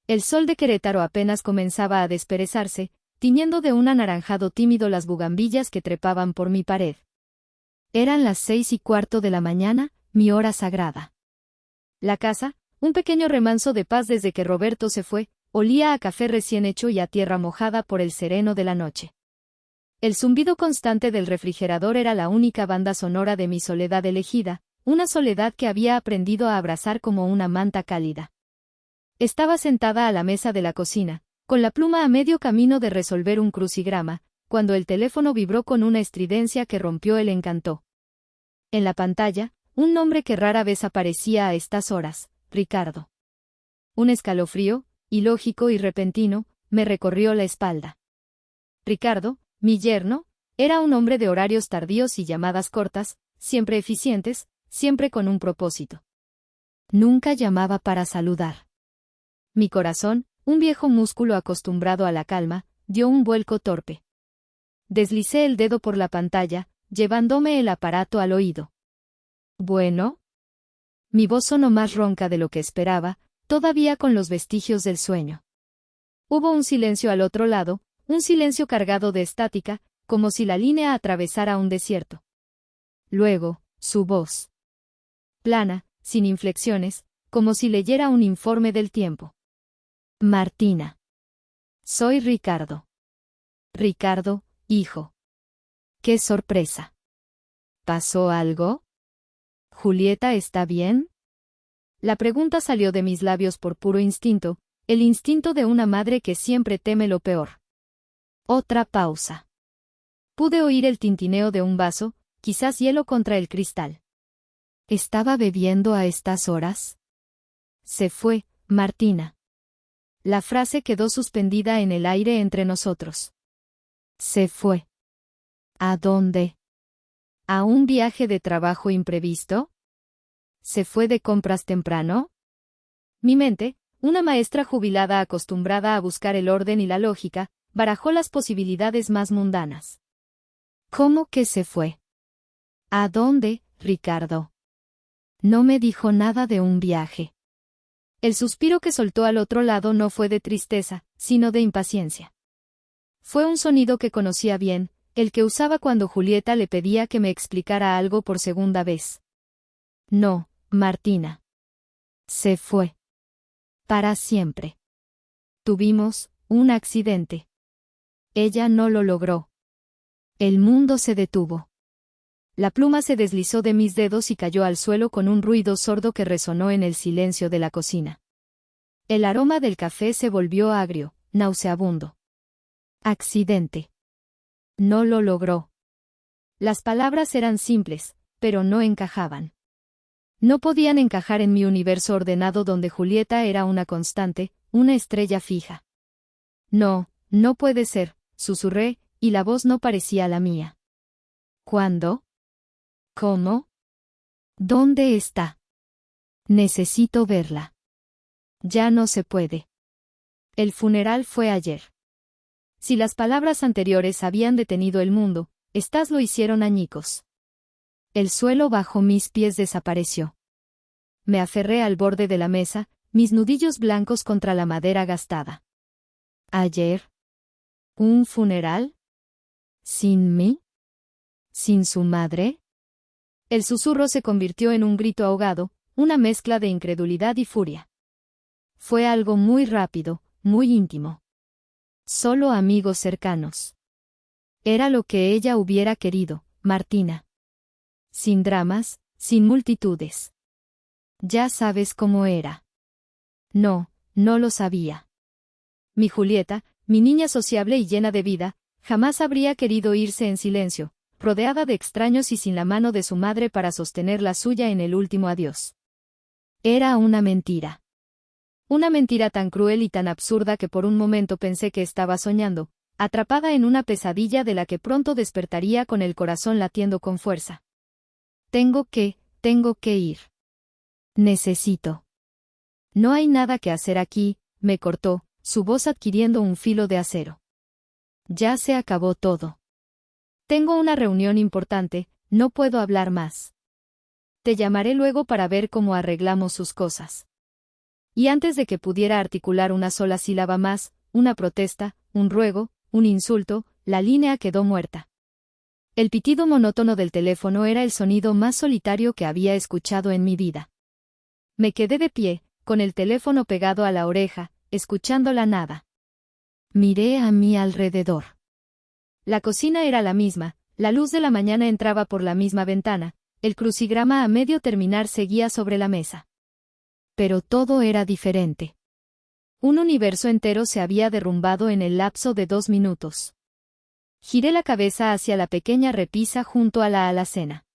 El sol de Querétaro apenas comenzaba a desperezarse, tiñendo de un anaranjado tímido las bugambillas que trepaban por mi pared. Eran las 6:15 de la mañana, mi hora sagrada. La casa, un pequeño remanso de paz desde que Roberto se fue, olía a café recién hecho y a tierra mojada por el sereno de la noche. El zumbido constante del refrigerador era la única banda sonora de mi soledad elegida, una soledad que había aprendido a abrazar como una manta cálida. Estaba sentada a la mesa de la cocina, con la pluma a medio camino de resolver un crucigrama, cuando el teléfono vibró con una estridencia que rompió el encanto. En la pantalla, un nombre que rara vez aparecía a estas horas, Ricardo. Un escalofrío, ilógico y repentino, me recorrió la espalda. Ricardo, mi yerno, era un hombre de horarios tardíos y llamadas cortas, siempre eficientes, siempre con un propósito. Nunca llamaba para saludar. Mi corazón, un viejo músculo acostumbrado a la calma, dio un vuelco torpe. Deslicé el dedo por la pantalla, llevándome el aparato al oído. ¿Bueno? Mi voz sonó más ronca de lo que esperaba, todavía con los vestigios del sueño. Hubo un silencio al otro lado, un silencio cargado de estática, como si la línea atravesara un desierto. Luego, su voz. Plana, sin inflexiones, como si leyera un informe del tiempo. Martina. Soy Ricardo. Ricardo, hijo. ¡Qué sorpresa! ¿Pasó algo? ¿Julieta está bien? La pregunta salió de mis labios por puro instinto, el instinto de una madre que siempre teme lo peor. Otra pausa. Pude oír el tintineo de un vaso, quizás hielo contra el cristal. ¿Estaba bebiendo a estas horas? Se fue, Martina. La frase quedó suspendida en el aire entre nosotros. Se fue. ¿A dónde? ¿A un viaje de trabajo imprevisto? ¿Se fue de compras temprano? Mi mente, una maestra jubilada acostumbrada a buscar el orden y la lógica, barajó las posibilidades más mundanas. ¿Cómo que se fue? ¿A dónde, Ricardo? No me dijo nada de un viaje. El suspiro que soltó al otro lado no fue de tristeza, sino de impaciencia. Fue un sonido que conocía bien, el que usaba cuando Julieta le pedía que me explicara algo por segunda vez. No, Martina. Se fue. Para siempre. Tuvimos un accidente. Ella no lo logró. El mundo se detuvo. La pluma se deslizó de mis dedos y cayó al suelo con un ruido sordo que resonó en el silencio de la cocina. El aroma del café se volvió agrio, nauseabundo. Accidente. No lo logró. Las palabras eran simples, pero no encajaban. No podían encajar en mi universo ordenado donde Julieta era una constante, una estrella fija. No, no puede ser, susurré, y la voz no parecía la mía. ¿Cuándo? ¿Cómo? ¿Dónde está? Necesito verla. Ya no se puede. El funeral fue ayer. Si las palabras anteriores habían detenido el mundo, estas lo hicieron añicos. El suelo bajo mis pies desapareció. Me aferré al borde de la mesa, mis nudillos blancos contra la madera gastada. ¿Ayer? ¿Un funeral? ¿Sin mí? ¿Sin su madre? El susurro se convirtió en un grito ahogado, una mezcla de incredulidad y furia. Fue algo muy rápido, muy íntimo. Solo amigos cercanos. Era lo que ella hubiera querido, Martina. Sin dramas, sin multitudes. Ya sabes cómo era. No, no lo sabía. Mi Julieta, mi niña sociable y llena de vida, jamás habría querido irse en silencio, rodeada de extraños y sin la mano de su madre para sostener la suya en el último adiós. Era una mentira. Una mentira tan cruel y tan absurda que por un momento pensé que estaba soñando, atrapada en una pesadilla de la que pronto despertaría con el corazón latiendo con fuerza. Tengo que ir. Necesito. No hay nada que hacer aquí, me cortó, su voz adquiriendo un filo de acero. Ya se acabó todo. Tengo una reunión importante, no puedo hablar más. Te llamaré luego para ver cómo arreglamos sus cosas. y antes de que pudiera articular una sola sílaba más, una protesta, un ruego, un insulto, la línea quedó muerta. El pitido monótono del teléfono era el sonido más solitario que había escuchado en mi vida. Me quedé de pie, con el teléfono pegado a la oreja, escuchando la nada. Miré a mi alrededor. La cocina era la misma, la luz de la mañana entraba por la misma ventana, el crucigrama a medio terminar seguía sobre la mesa. Pero todo era diferente. Un universo entero se había derrumbado en el lapso de 2 minutos. Giré la cabeza hacia la pequeña repisa junto a la alacena.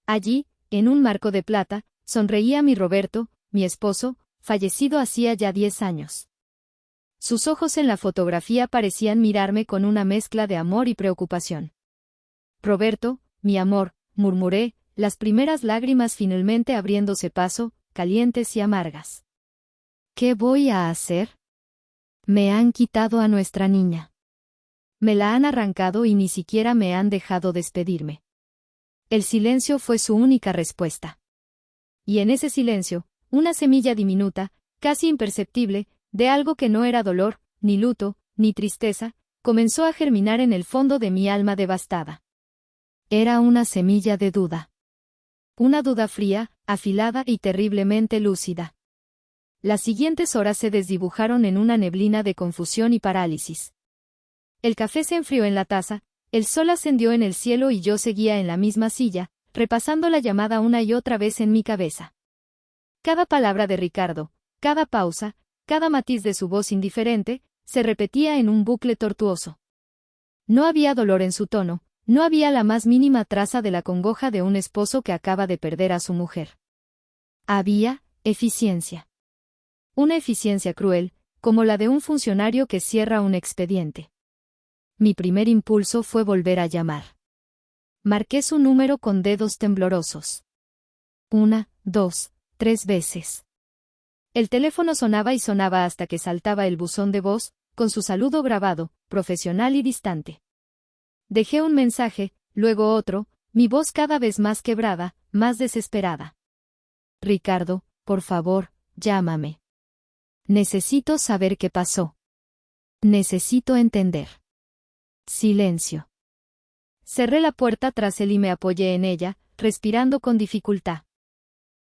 Allí, en un marco de plata, sonreía mi Roberto, mi esposo, fallecido hacía ya 10 años. Sus ojos en la fotografía parecían mirarme con una mezcla de amor y preocupación. Roberto, mi amor, murmuré, las primeras lágrimas finalmente abriéndose paso, calientes y amargas. ¿Qué voy a hacer? Me han quitado a nuestra niña. Me la han arrancado y ni siquiera me han dejado despedirme. El silencio fue su única respuesta. Y en ese silencio, una semilla diminuta, casi imperceptible, de algo que no era dolor, ni luto, ni tristeza, comenzó a germinar en el fondo de mi alma devastada. Era una semilla de duda. Una duda fría, afilada y terriblemente lúcida. Las siguientes horas se desdibujaron en una neblina de confusión y parálisis. El café se enfrió en la taza, el sol ascendió en el cielo y yo seguía en la misma silla, repasando la llamada una y otra vez en mi cabeza. Cada palabra de Ricardo, cada pausa, cada matiz de su voz indiferente, se repetía en un bucle tortuoso. No había dolor en su tono, no había la más mínima traza de la congoja de un esposo que acaba de perder a su mujer. Había eficiencia. Una eficiencia cruel, como la de un funcionario que cierra un expediente. Mi primer impulso fue volver a llamar. Marqué su número con dedos temblorosos. 1, 2, 3 veces. El teléfono sonaba y sonaba hasta que saltaba el buzón de voz, con su saludo grabado, profesional y distante. Dejé un mensaje, luego otro, mi voz cada vez más quebrada, más desesperada. Ricardo, por favor, llámame. Necesito saber qué pasó. Necesito entender. Silencio. Cerré la puerta tras él y me apoyé en ella, respirando con dificultad.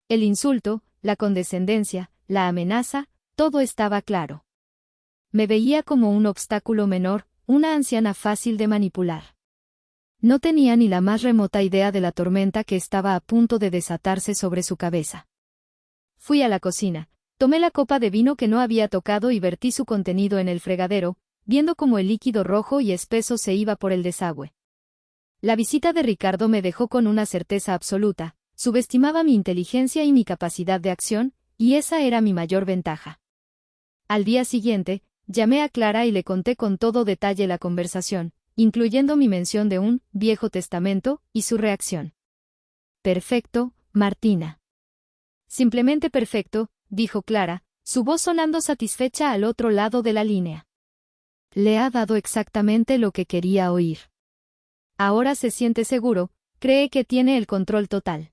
El insulto, la condescendencia, la amenaza, todo estaba claro. Me veía como un obstáculo menor, una anciana fácil de manipular. No tenía ni la más remota idea de la tormenta que estaba a punto de desatarse sobre su cabeza. Fui a la cocina, tomé la copa de vino que no había tocado y vertí su contenido en el fregadero, viendo cómo el líquido rojo y espeso se iba por el desagüe. La visita de Ricardo me dejó con una certeza absoluta, subestimaba mi inteligencia y mi capacidad de acción, y esa era mi mayor ventaja. Al día siguiente, llamé a Clara y le conté con todo detalle la conversación, incluyendo mi mención de un Viejo Testamento, y su reacción. Perfecto, Martina. Simplemente perfecto, dijo Clara, su voz sonando satisfecha al otro lado de la línea. Le ha dado exactamente lo que quería oír. Ahora se siente seguro, cree que tiene el control total.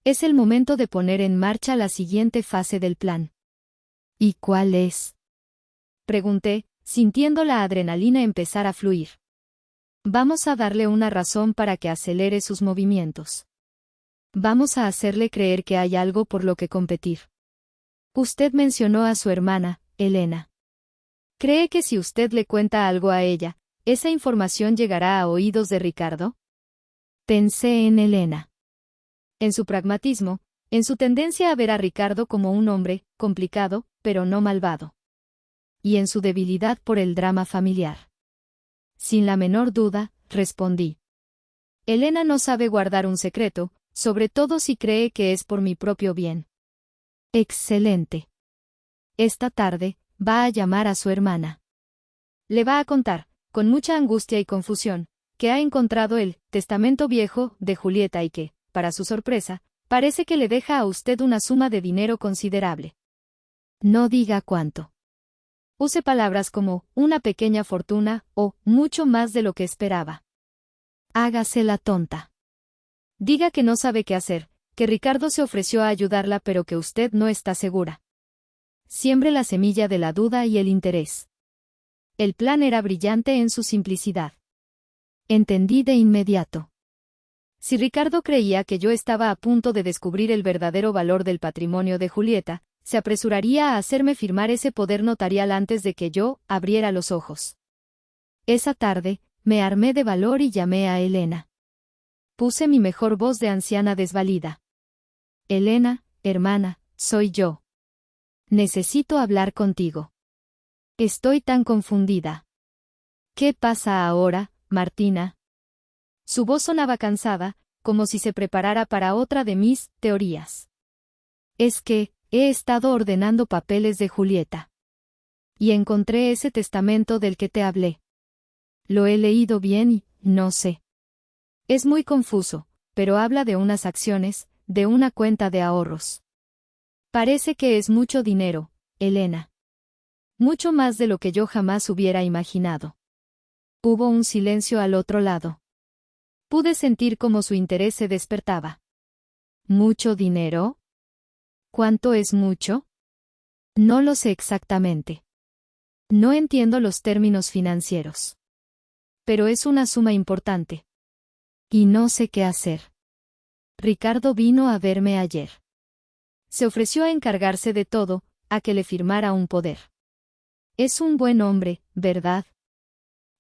Es el momento de poner en marcha la siguiente fase del plan. ¿Y cuál es? Pregunté, sintiendo la adrenalina empezar a fluir. Vamos a darle una razón para que acelere sus movimientos. Vamos a hacerle creer que hay algo por lo que competir. Usted mencionó a su hermana, Elena. ¿Cree que si usted le cuenta algo a ella, esa información llegará a oídos de Ricardo? Pensé en Elena. En su pragmatismo, en su tendencia a ver a Ricardo como un hombre, complicado, pero no malvado. Y en su debilidad por el drama familiar. Sin la menor duda, respondí. Elena no sabe guardar un secreto, sobre todo si cree que es por mi propio bien. Excelente. Esta tarde, va a llamar a su hermana. Le va a contar, con mucha angustia y confusión, que ha encontrado el testamento viejo de Julieta y que, para su sorpresa, parece que le deja a usted una suma de dinero considerable. No diga cuánto. Use palabras como una pequeña fortuna o mucho más de lo que esperaba. Hágase la tonta. Diga que no sabe qué hacer, que Ricardo se ofreció a ayudarla pero que usted no está segura. siembre la semilla de la duda y el interés. El plan era brillante en su simplicidad. Entendí de inmediato. Si Ricardo creía que yo estaba a punto de descubrir el verdadero valor del patrimonio de Julieta, se apresuraría a hacerme firmar ese poder notarial antes de que yo abriera los ojos. Esa tarde, me armé de valor y llamé a Elena. Puse mi mejor voz de anciana desvalida. Elena, hermana, soy yo. Necesito hablar contigo. Estoy tan confundida. ¿Qué pasa ahora, Martina? Su voz sonaba cansada, como si se preparara para otra de mis teorías. Es que he estado ordenando papeles de Julieta. Y encontré ese testamento del que te hablé. Lo he leído bien y, no sé. Es muy confuso, pero habla de unas acciones, de una cuenta de ahorros. Parece que es mucho dinero, Elena. Mucho más de lo que yo jamás hubiera imaginado. Hubo un silencio al otro lado. Pude sentir cómo su interés se despertaba. ¿Mucho dinero? ¿Cuánto es mucho? No lo sé exactamente. No entiendo los términos financieros. Pero es una suma importante. Y no sé qué hacer. Ricardo vino a verme ayer. Se ofreció a encargarse de todo, a que le firmara un poder. Es un buen hombre, ¿verdad?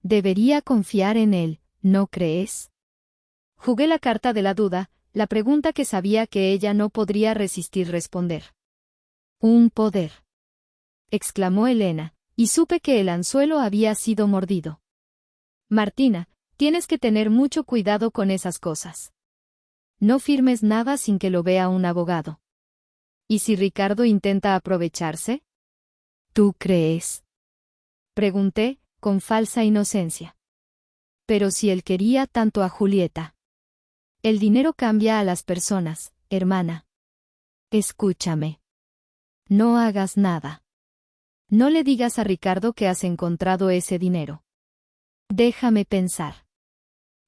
Debería confiar en él, ¿no crees? Jugué la carta de la duda, la pregunta que sabía que ella no podría resistir responder. Un poder. Exclamó Elena, y supe que el anzuelo había sido mordido. Martina, tienes que tener mucho cuidado con esas cosas. No firmes nada sin que lo vea un abogado. ¿Y si Ricardo intenta aprovecharse? ¿Tú crees? Pregunté, con falsa inocencia. Pero si él quería tanto a Julieta. El dinero cambia a las personas, hermana. Escúchame. No hagas nada. No le digas a Ricardo que has encontrado ese dinero. Déjame pensar.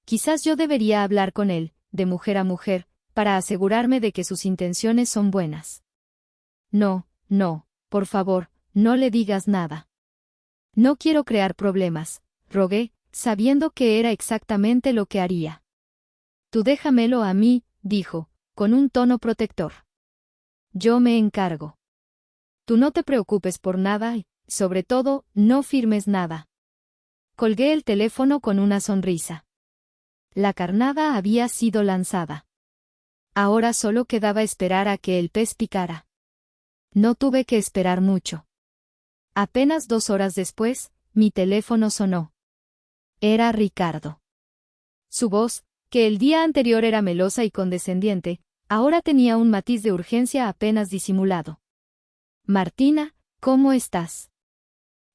Quizás yo debería hablar con él, de mujer a mujer, para asegurarme de que sus intenciones son buenas. No, por favor, no le digas nada. No quiero crear problemas, rogué, sabiendo que era exactamente lo que haría. Tú déjamelo a mí, dijo, con un tono protector. Yo me encargo. Tú no te preocupes por nada y, sobre todo, no firmes nada. Colgué el teléfono con una sonrisa. La carnada había sido lanzada. Ahora solo quedaba esperar a que el pez picara. No tuve que esperar mucho. Apenas 2 horas después, mi teléfono sonó. Era Ricardo. Su voz, que el día anterior era melosa y condescendiente, ahora tenía un matiz de urgencia apenas disimulado. Martina, ¿cómo estás?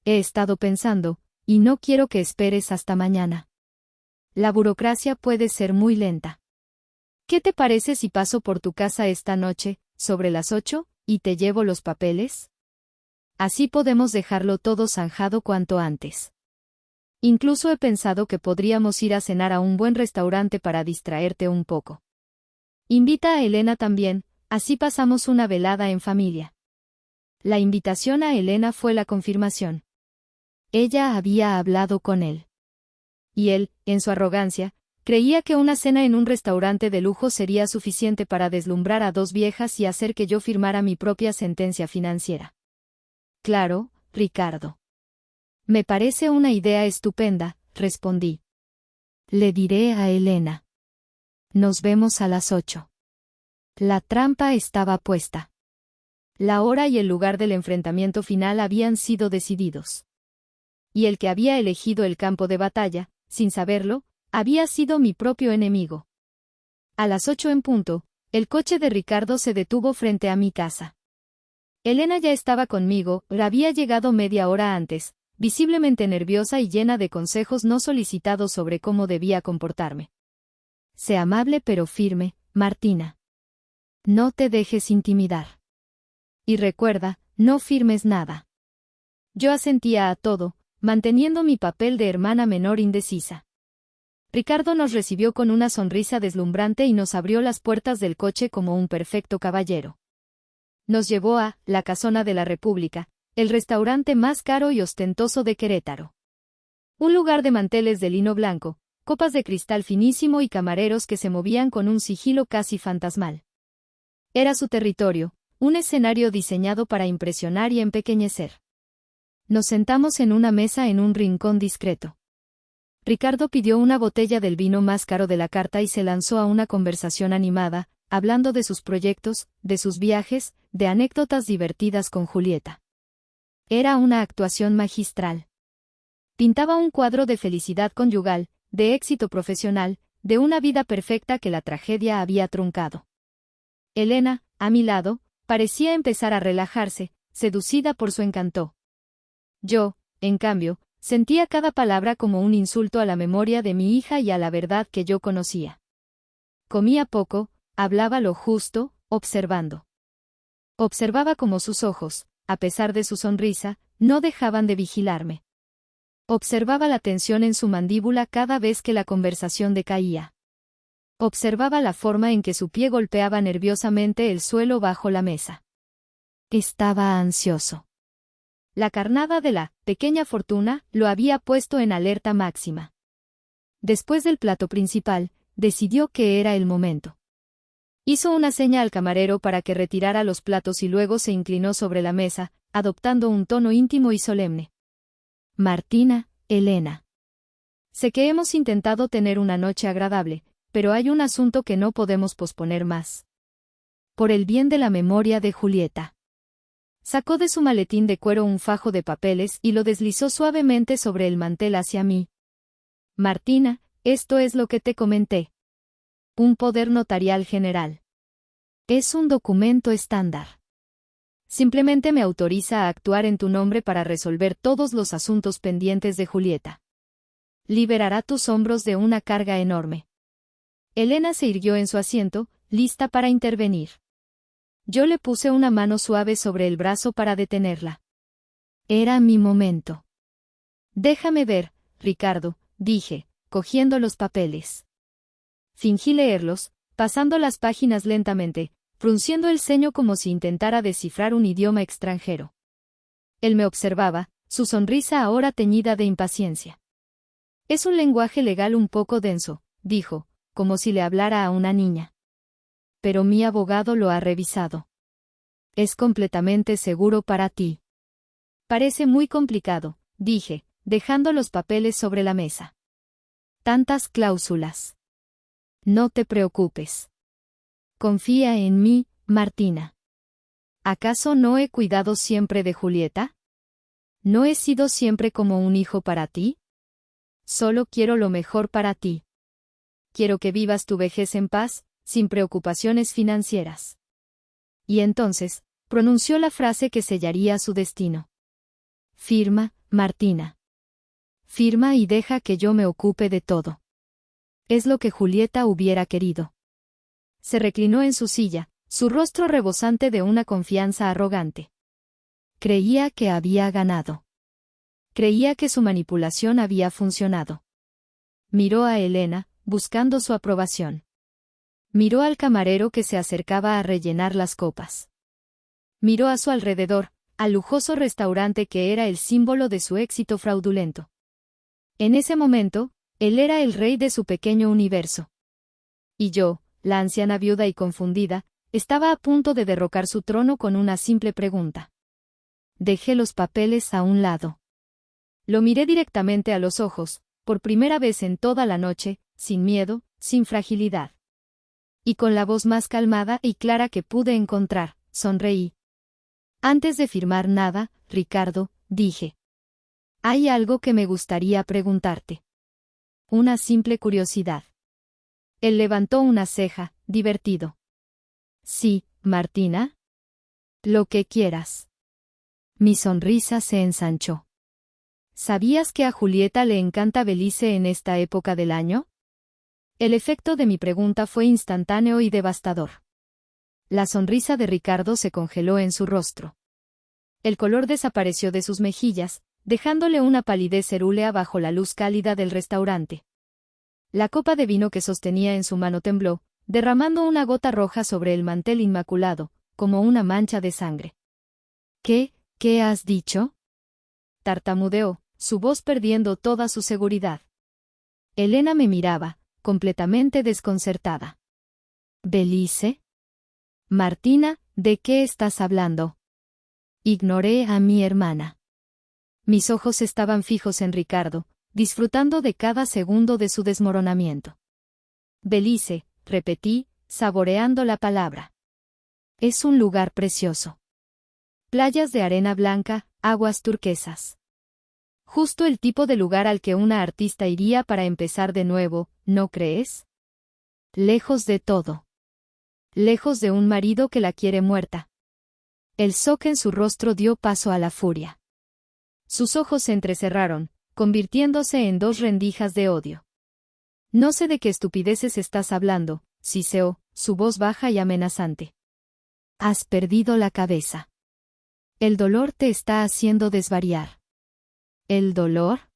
He estado pensando, y no quiero que esperes hasta mañana. La burocracia puede ser muy lenta. ¿Qué te parece si paso por tu casa esta noche, sobre las 8, y te llevo los papeles? Así podemos dejarlo todo zanjado cuanto antes. Incluso he pensado que podríamos ir a cenar a un buen restaurante para distraerte un poco. Invita a Elena también, así pasamos una velada en familia. La invitación a Elena fue la confirmación. Ella había hablado con él. Y él, en su arrogancia, creía que una cena en un restaurante de lujo sería suficiente para deslumbrar a 2 viejas y hacer que yo firmara mi propia sentencia financiera. Claro, Ricardo. Me parece una idea estupenda, respondí. Le diré a Elena. Nos vemos a las 8. La trampa estaba puesta. La hora y el lugar del enfrentamiento final habían sido decididos. Y el que había elegido el campo de batalla, sin saberlo, había sido mi propio enemigo. A las 8 en punto, el coche de Ricardo se detuvo frente a mi casa. Elena ya estaba conmigo, había llegado media hora antes, visiblemente nerviosa y llena de consejos no solicitados sobre cómo debía comportarme. Sé amable pero firme, Martina. No te dejes intimidar. Y recuerda, no firmes nada. Yo asentía a todo, manteniendo mi papel de hermana menor indecisa. Ricardo nos recibió con una sonrisa deslumbrante y nos abrió las puertas del coche como un perfecto caballero. Nos llevó a La Casona de la República, el restaurante más caro y ostentoso de Querétaro. Un lugar de manteles de lino blanco, copas de cristal finísimo y camareros que se movían con un sigilo casi fantasmal. Era su territorio, un escenario diseñado para impresionar y empequeñecer. Nos sentamos en una mesa en un rincón discreto. Ricardo pidió una botella del vino más caro de la carta y se lanzó a una conversación animada, hablando de sus proyectos, de sus viajes, de anécdotas divertidas con Julieta. Era una actuación magistral. Pintaba un cuadro de felicidad conyugal, de éxito profesional, de una vida perfecta que la tragedia había truncado. Elena, a mi lado, parecía empezar a relajarse, seducida por su encanto. Yo, en cambio, sentía cada palabra como un insulto a la memoria de mi hija y a la verdad que yo conocía. Comía poco, hablaba lo justo, observando. Observaba cómo sus ojos, a pesar de su sonrisa, no dejaban de vigilarme. Observaba la tensión en su mandíbula cada vez que la conversación decaía. Observaba la forma en que su pie golpeaba nerviosamente el suelo bajo la mesa. Estaba ansioso. La carnada de la pequeña fortuna lo había puesto en alerta máxima. Después del plato principal, decidió que era el momento. Hizo una seña al camarero para que retirara los platos y luego se inclinó sobre la mesa, adoptando un tono íntimo y solemne. Martina, Elena. Sé que hemos intentado tener una noche agradable, pero hay un asunto que no podemos posponer más. Por el bien de la memoria de Julieta. Sacó de su maletín de cuero un fajo de papeles y lo deslizó suavemente sobre el mantel hacia mí. Martina, esto es lo que te comenté. Un poder notarial general. Es un documento estándar. Simplemente me autoriza a actuar en tu nombre para resolver todos los asuntos pendientes de Julieta. Liberará tus hombros de una carga enorme. Elena se irguió en su asiento, lista para intervenir. Yo le puse una mano suave sobre el brazo para detenerla. Era mi momento. Déjame ver, Ricardo, dije, cogiendo los papeles. Fingí leerlos, pasando las páginas lentamente, frunciendo el ceño como si intentara descifrar un idioma extranjero. Él me observaba, su sonrisa ahora teñida de impaciencia. Es un lenguaje legal un poco denso, dijo, como si le hablara a una niña. Pero mi abogado lo ha revisado. Es completamente seguro para ti. Parece muy complicado, dije, dejando los papeles sobre la mesa. Tantas cláusulas. No te preocupes. Confía en mí, Martina. ¿Acaso no he cuidado siempre de Julieta? ¿No he sido siempre como un hijo para ti? Solo quiero lo mejor para ti. Quiero que vivas tu vejez en paz, sin preocupaciones financieras. Y entonces, pronunció la frase que sellaría su destino. Firma, Martina. Firma y deja que yo me ocupe de todo. Es lo que Julieta hubiera querido. Se reclinó en su silla, su rostro rebosante de una confianza arrogante. Creía que había ganado. Creía que su manipulación había funcionado. Miró a Elena, buscando su aprobación. Miró al camarero que se acercaba a rellenar las copas. Miró a su alrededor, al lujoso restaurante que era el símbolo de su éxito fraudulento. En ese momento, él era el rey de su pequeño universo. Y yo, la anciana viuda y confundida, estaba a punto de derrocar su trono con una simple pregunta. Dejé los papeles a un lado. Lo miré directamente a los ojos, por primera vez en toda la noche, sin miedo, sin fragilidad. Y con la voz más calmada y clara que pude encontrar, sonreí. Antes de firmar nada, Ricardo, dije. Hay algo que me gustaría preguntarte. Una simple curiosidad. Él levantó una ceja, divertido. Sí, Martina. Lo que quieras. Mi sonrisa se ensanchó. ¿Sabías que a Julieta le encanta Belice en esta época del año? El efecto de mi pregunta fue instantáneo y devastador. La sonrisa de Ricardo se congeló en su rostro. El color desapareció de sus mejillas, dejándole una palidez cerúlea bajo la luz cálida del restaurante. La copa de vino que sostenía en su mano tembló, derramando una gota roja sobre el mantel inmaculado, como una mancha de sangre. ¿Qué has dicho? Tartamudeó, su voz perdiendo toda su seguridad. Elena me miraba, completamente desconcertada. ¿Belice? Martina, ¿de qué estás hablando? Ignoré a mi hermana. Mis ojos estaban fijos en Ricardo, disfrutando de cada segundo de su desmoronamiento. Belice, repetí, saboreando la palabra. Es un lugar precioso. Playas de arena blanca, aguas turquesas. Justo el tipo de lugar al que una artista iría para empezar de nuevo, ¿no crees? Lejos de todo. Lejos de un marido que la quiere muerta. El shock en su rostro dio paso a la furia. Sus ojos se entrecerraron, convirtiéndose en dos rendijas de odio. No sé de qué estupideces estás hablando, siseó, su voz baja y amenazante. Has perdido la cabeza. El dolor te está haciendo desvariar. ¿El dolor?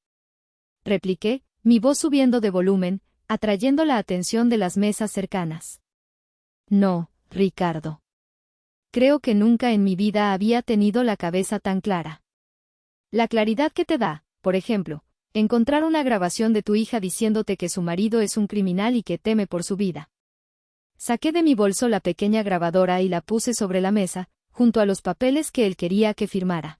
Repliqué, mi voz subiendo de volumen, atrayendo la atención de las mesas cercanas. No, Ricardo. Creo que nunca en mi vida había tenido la cabeza tan clara. La claridad que te da, por ejemplo, encontrar una grabación de tu hija diciéndote que su marido es un criminal y que teme por su vida. Saqué de mi bolso la pequeña grabadora y la puse sobre la mesa, junto a los papeles que él quería que firmara.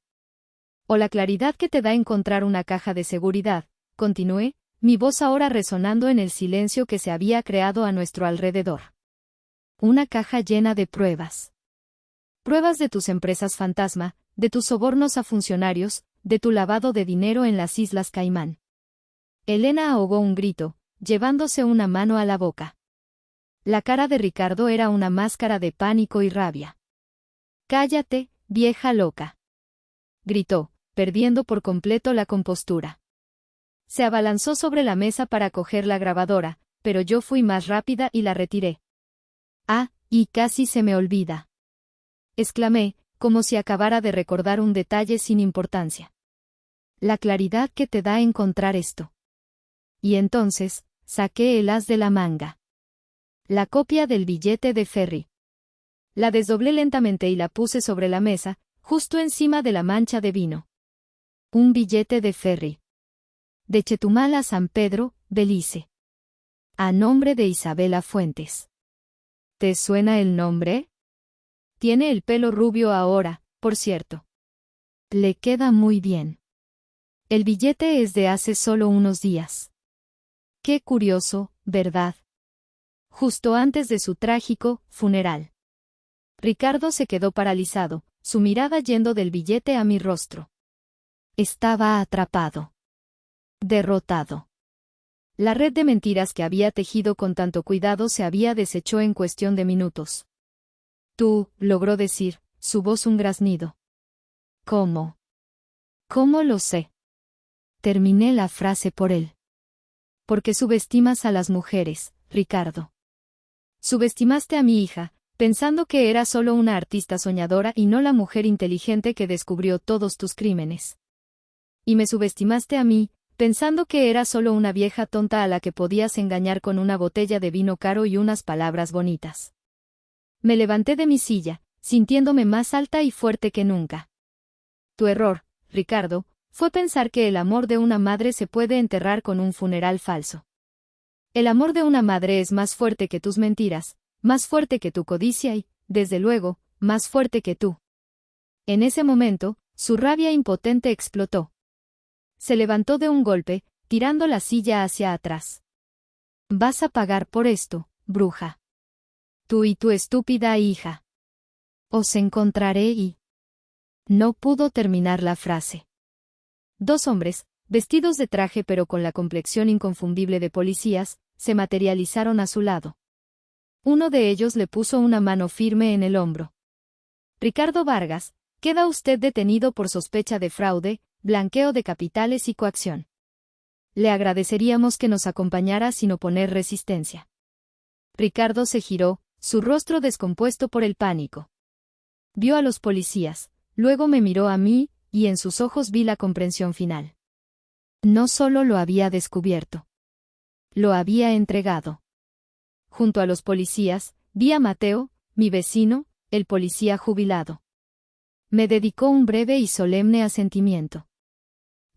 O la claridad que te da encontrar una caja de seguridad, continué, mi voz ahora resonando en el silencio que se había creado a nuestro alrededor. Una caja llena de pruebas. Pruebas de tus empresas fantasma, de tus sobornos a funcionarios, de tu lavado de dinero en las Islas Caimán. Elena ahogó un grito, llevándose una mano a la boca. La cara de Ricardo era una máscara de pánico y rabia. «Cállate, vieja loca», gritó, perdiendo por completo la compostura. Se abalanzó sobre la mesa para coger la grabadora, pero yo fui más rápida y la retiré. «Ah, y casi se me olvida», exclamé, como si acabara de recordar un detalle sin importancia. La claridad que te da encontrar esto. Y entonces, saqué el as de la manga. La copia del billete de ferry. La desdoblé lentamente y la puse sobre la mesa, justo encima de la mancha de vino. Un billete de ferry. De Chetumal a San Pedro, Belice. A nombre de Isabela Fuentes. ¿Te suena el nombre? Tiene el pelo rubio ahora, por cierto. Le queda muy bien. El billete es de hace solo unos días. Qué curioso, ¿verdad? Justo antes de su trágico funeral. Ricardo se quedó paralizado, su mirada yendo del billete a mi rostro. Estaba atrapado. Derrotado. La red de mentiras que había tejido con tanto cuidado se había deshecho en cuestión de minutos. Tú, logró decir, su voz un graznido. ¿Cómo? ¿Cómo lo sé? Terminé la frase por él. Porque subestimas a las mujeres, Ricardo. Subestimaste a mi hija, pensando que era solo una artista soñadora y no la mujer inteligente que descubrió todos tus crímenes. Y me subestimaste a mí, pensando que era solo una vieja tonta a la que podías engañar con una botella de vino caro y unas palabras bonitas. Me levanté de mi silla, sintiéndome más alta y fuerte que nunca. Tu error, Ricardo, fue pensar que el amor de una madre se puede enterrar con un funeral falso. El amor de una madre es más fuerte que tus mentiras, más fuerte que tu codicia y, desde luego, más fuerte que tú. En ese momento, su rabia impotente explotó. Se levantó de un golpe, tirando la silla hacia atrás. Vas a pagar por esto, bruja. Tú y tu estúpida hija. Os encontraré y... No pudo terminar la frase. Dos hombres, vestidos de traje pero con la complexión inconfundible de policías, se materializaron a su lado. Uno de ellos le puso una mano firme en el hombro. Ricardo Vargas, queda usted detenido por sospecha de fraude, blanqueo de capitales y coacción. Le agradeceríamos que nos acompañara sin oponer resistencia. Ricardo se giró, su rostro descompuesto por el pánico. Vio a los policías, luego me miró a mí, y en sus ojos vi la comprensión final. No solo lo había descubierto. Lo había entregado. Junto a los policías, vi a Mateo, mi vecino, el policía jubilado. Me dedicó un breve y solemne asentimiento.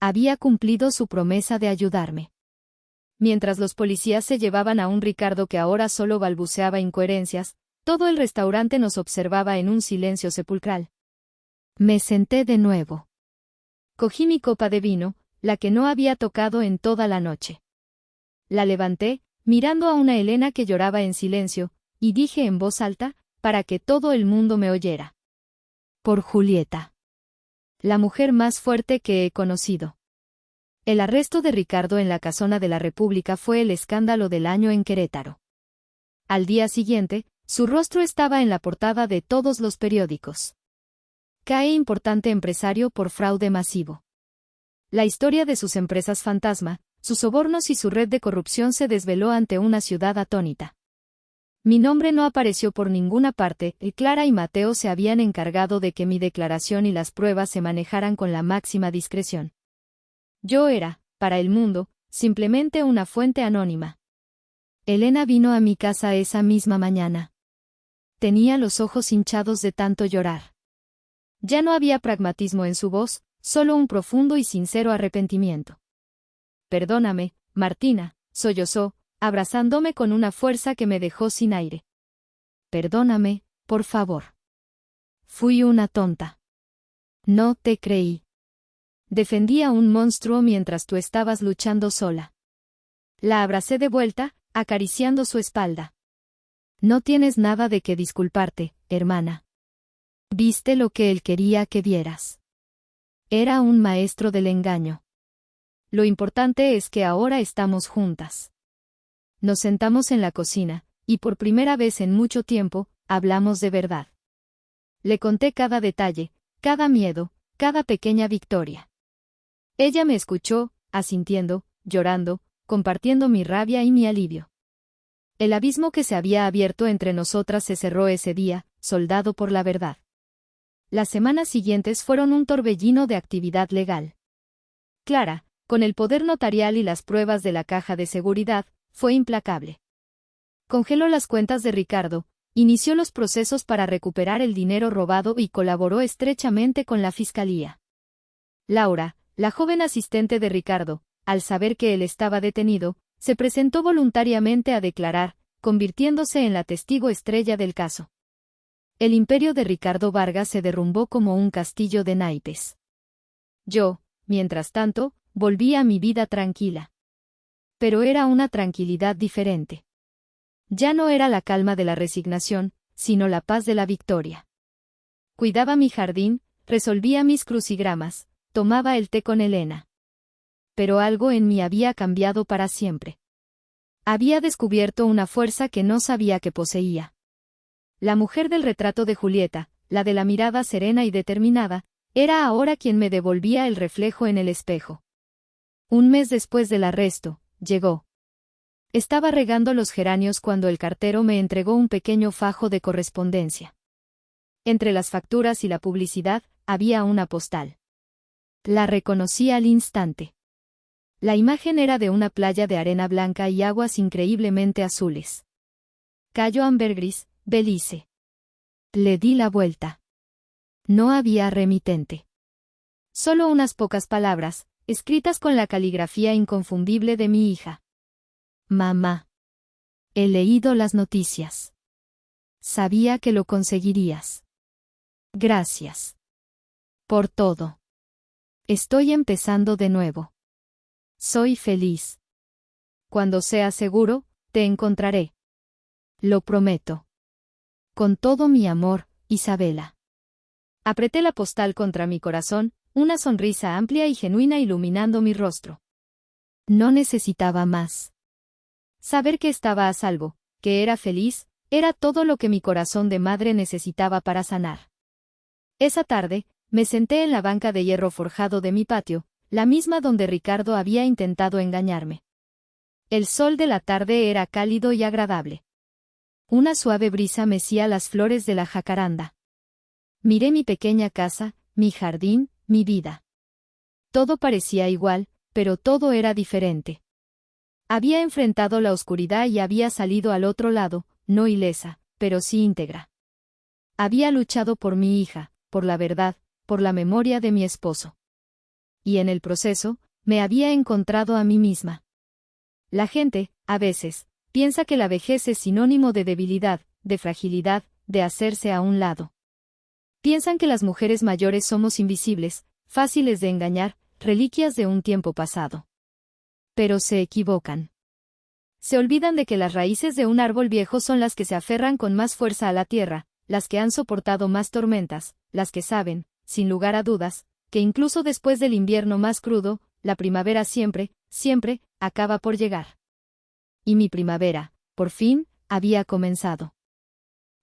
Había cumplido su promesa de ayudarme. Mientras los policías se llevaban a un Ricardo que ahora solo balbuceaba incoherencias, todo el restaurante nos observaba en un silencio sepulcral. Me senté de nuevo. Cogí mi copa de vino, la que no había tocado en toda la noche. La levanté, mirando a una Elena que lloraba en silencio, y dije en voz alta, para que todo el mundo me oyera. Por Julieta. La mujer más fuerte que he conocido. El arresto de Ricardo en la Casona de la República fue el escándalo del año en Querétaro. Al día siguiente, su rostro estaba en la portada de todos los periódicos. Cae importante empresario por fraude masivo. La historia de sus empresas fantasma, sus sobornos y su red de corrupción se desveló ante una ciudad atónita. Mi nombre no apareció por ninguna parte, y Clara y Mateo se habían encargado de que mi declaración y las pruebas se manejaran con la máxima discreción. Yo era, para el mundo, simplemente una fuente anónima. Elena vino a mi casa esa misma mañana. Tenía los ojos hinchados de tanto llorar. Ya no había pragmatismo en su voz, solo un profundo y sincero arrepentimiento. Perdóname, Martina, sollozó, abrazándome con una fuerza que me dejó sin aire. Perdóname, por favor. Fui una tonta. No te creí. Defendí a un monstruo mientras tú estabas luchando sola. La abracé de vuelta, acariciando su espalda. No tienes nada de qué disculparte, hermana. Viste lo que él quería que vieras. Era un maestro del engaño. Lo importante es que ahora estamos juntas. Nos sentamos en la cocina, y por primera vez en mucho tiempo, hablamos de verdad. Le conté cada detalle, cada miedo, cada pequeña victoria. Ella me escuchó, asintiendo, llorando, compartiendo mi rabia y mi alivio. El abismo que se había abierto entre nosotras se cerró ese día, soldado por la verdad. Las semanas siguientes fueron un torbellino de actividad legal. Clara, con el poder notarial y las pruebas de la caja de seguridad, fue implacable. Congeló las cuentas de Ricardo, inició los procesos para recuperar el dinero robado y colaboró estrechamente con la fiscalía. Laura, la joven asistente de Ricardo, al saber que él estaba detenido, se presentó voluntariamente a declarar, convirtiéndose en la testigo estrella del caso. El imperio de Ricardo Vargas se derrumbó como un castillo de naipes. Yo, mientras tanto, volví a mi vida tranquila. Pero era una tranquilidad diferente. Ya no era la calma de la resignación, sino la paz de la victoria. Cuidaba mi jardín, resolvía mis crucigramas, tomaba el té con Elena. Pero algo en mí había cambiado para siempre. Había descubierto una fuerza que no sabía que poseía. La mujer del retrato de Julieta, la de la mirada serena y determinada, era ahora quien me devolvía el reflejo en el espejo. Un mes después del arresto, llegó. Estaba regando los geranios cuando el cartero me entregó un pequeño fajo de correspondencia. Entre las facturas y la publicidad, había una postal. La reconocí al instante. La imagen era de una playa de arena blanca y aguas increíblemente azules. Cayo Ambergris, Belice. Le di la vuelta. No había remitente. Solo unas pocas palabras, escritas con la caligrafía inconfundible de mi hija. Mamá. He leído las noticias. Sabía que lo conseguirías. Gracias. Por todo. Estoy empezando de nuevo. Soy feliz. Cuando sea seguro, te encontraré. Lo prometo. Con todo mi amor, Isabela. Apreté la postal contra mi corazón, una sonrisa amplia y genuina iluminando mi rostro. No necesitaba más. Saber que estaba a salvo, que era feliz, era todo lo que mi corazón de madre necesitaba para sanar. Esa tarde, me senté en la banca de hierro forjado de mi patio, la misma donde Ricardo había intentado engañarme. El sol de la tarde era cálido y agradable. Una suave brisa mecía las flores de la jacaranda. Miré mi pequeña casa, mi jardín, mi vida. Todo parecía igual, pero todo era diferente. Había enfrentado la oscuridad y había salido al otro lado, no ilesa, pero sí íntegra. había luchado por mi hija, por la verdad, por la memoria de mi esposo. Y en el proceso, me había encontrado a mí misma. La gente, a veces, piensa que la vejez es sinónimo de debilidad, de fragilidad, de hacerse a un lado. Piensan que las mujeres mayores somos invisibles, fáciles de engañar, reliquias de un tiempo pasado. Pero se equivocan. Se olvidan de que las raíces de un árbol viejo son las que se aferran con más fuerza a la tierra, las que han soportado más tormentas, las que saben, sin lugar a dudas, que incluso después del invierno más crudo, la primavera siempre, siempre, acaba por llegar. Y mi primavera, por fin, había comenzado.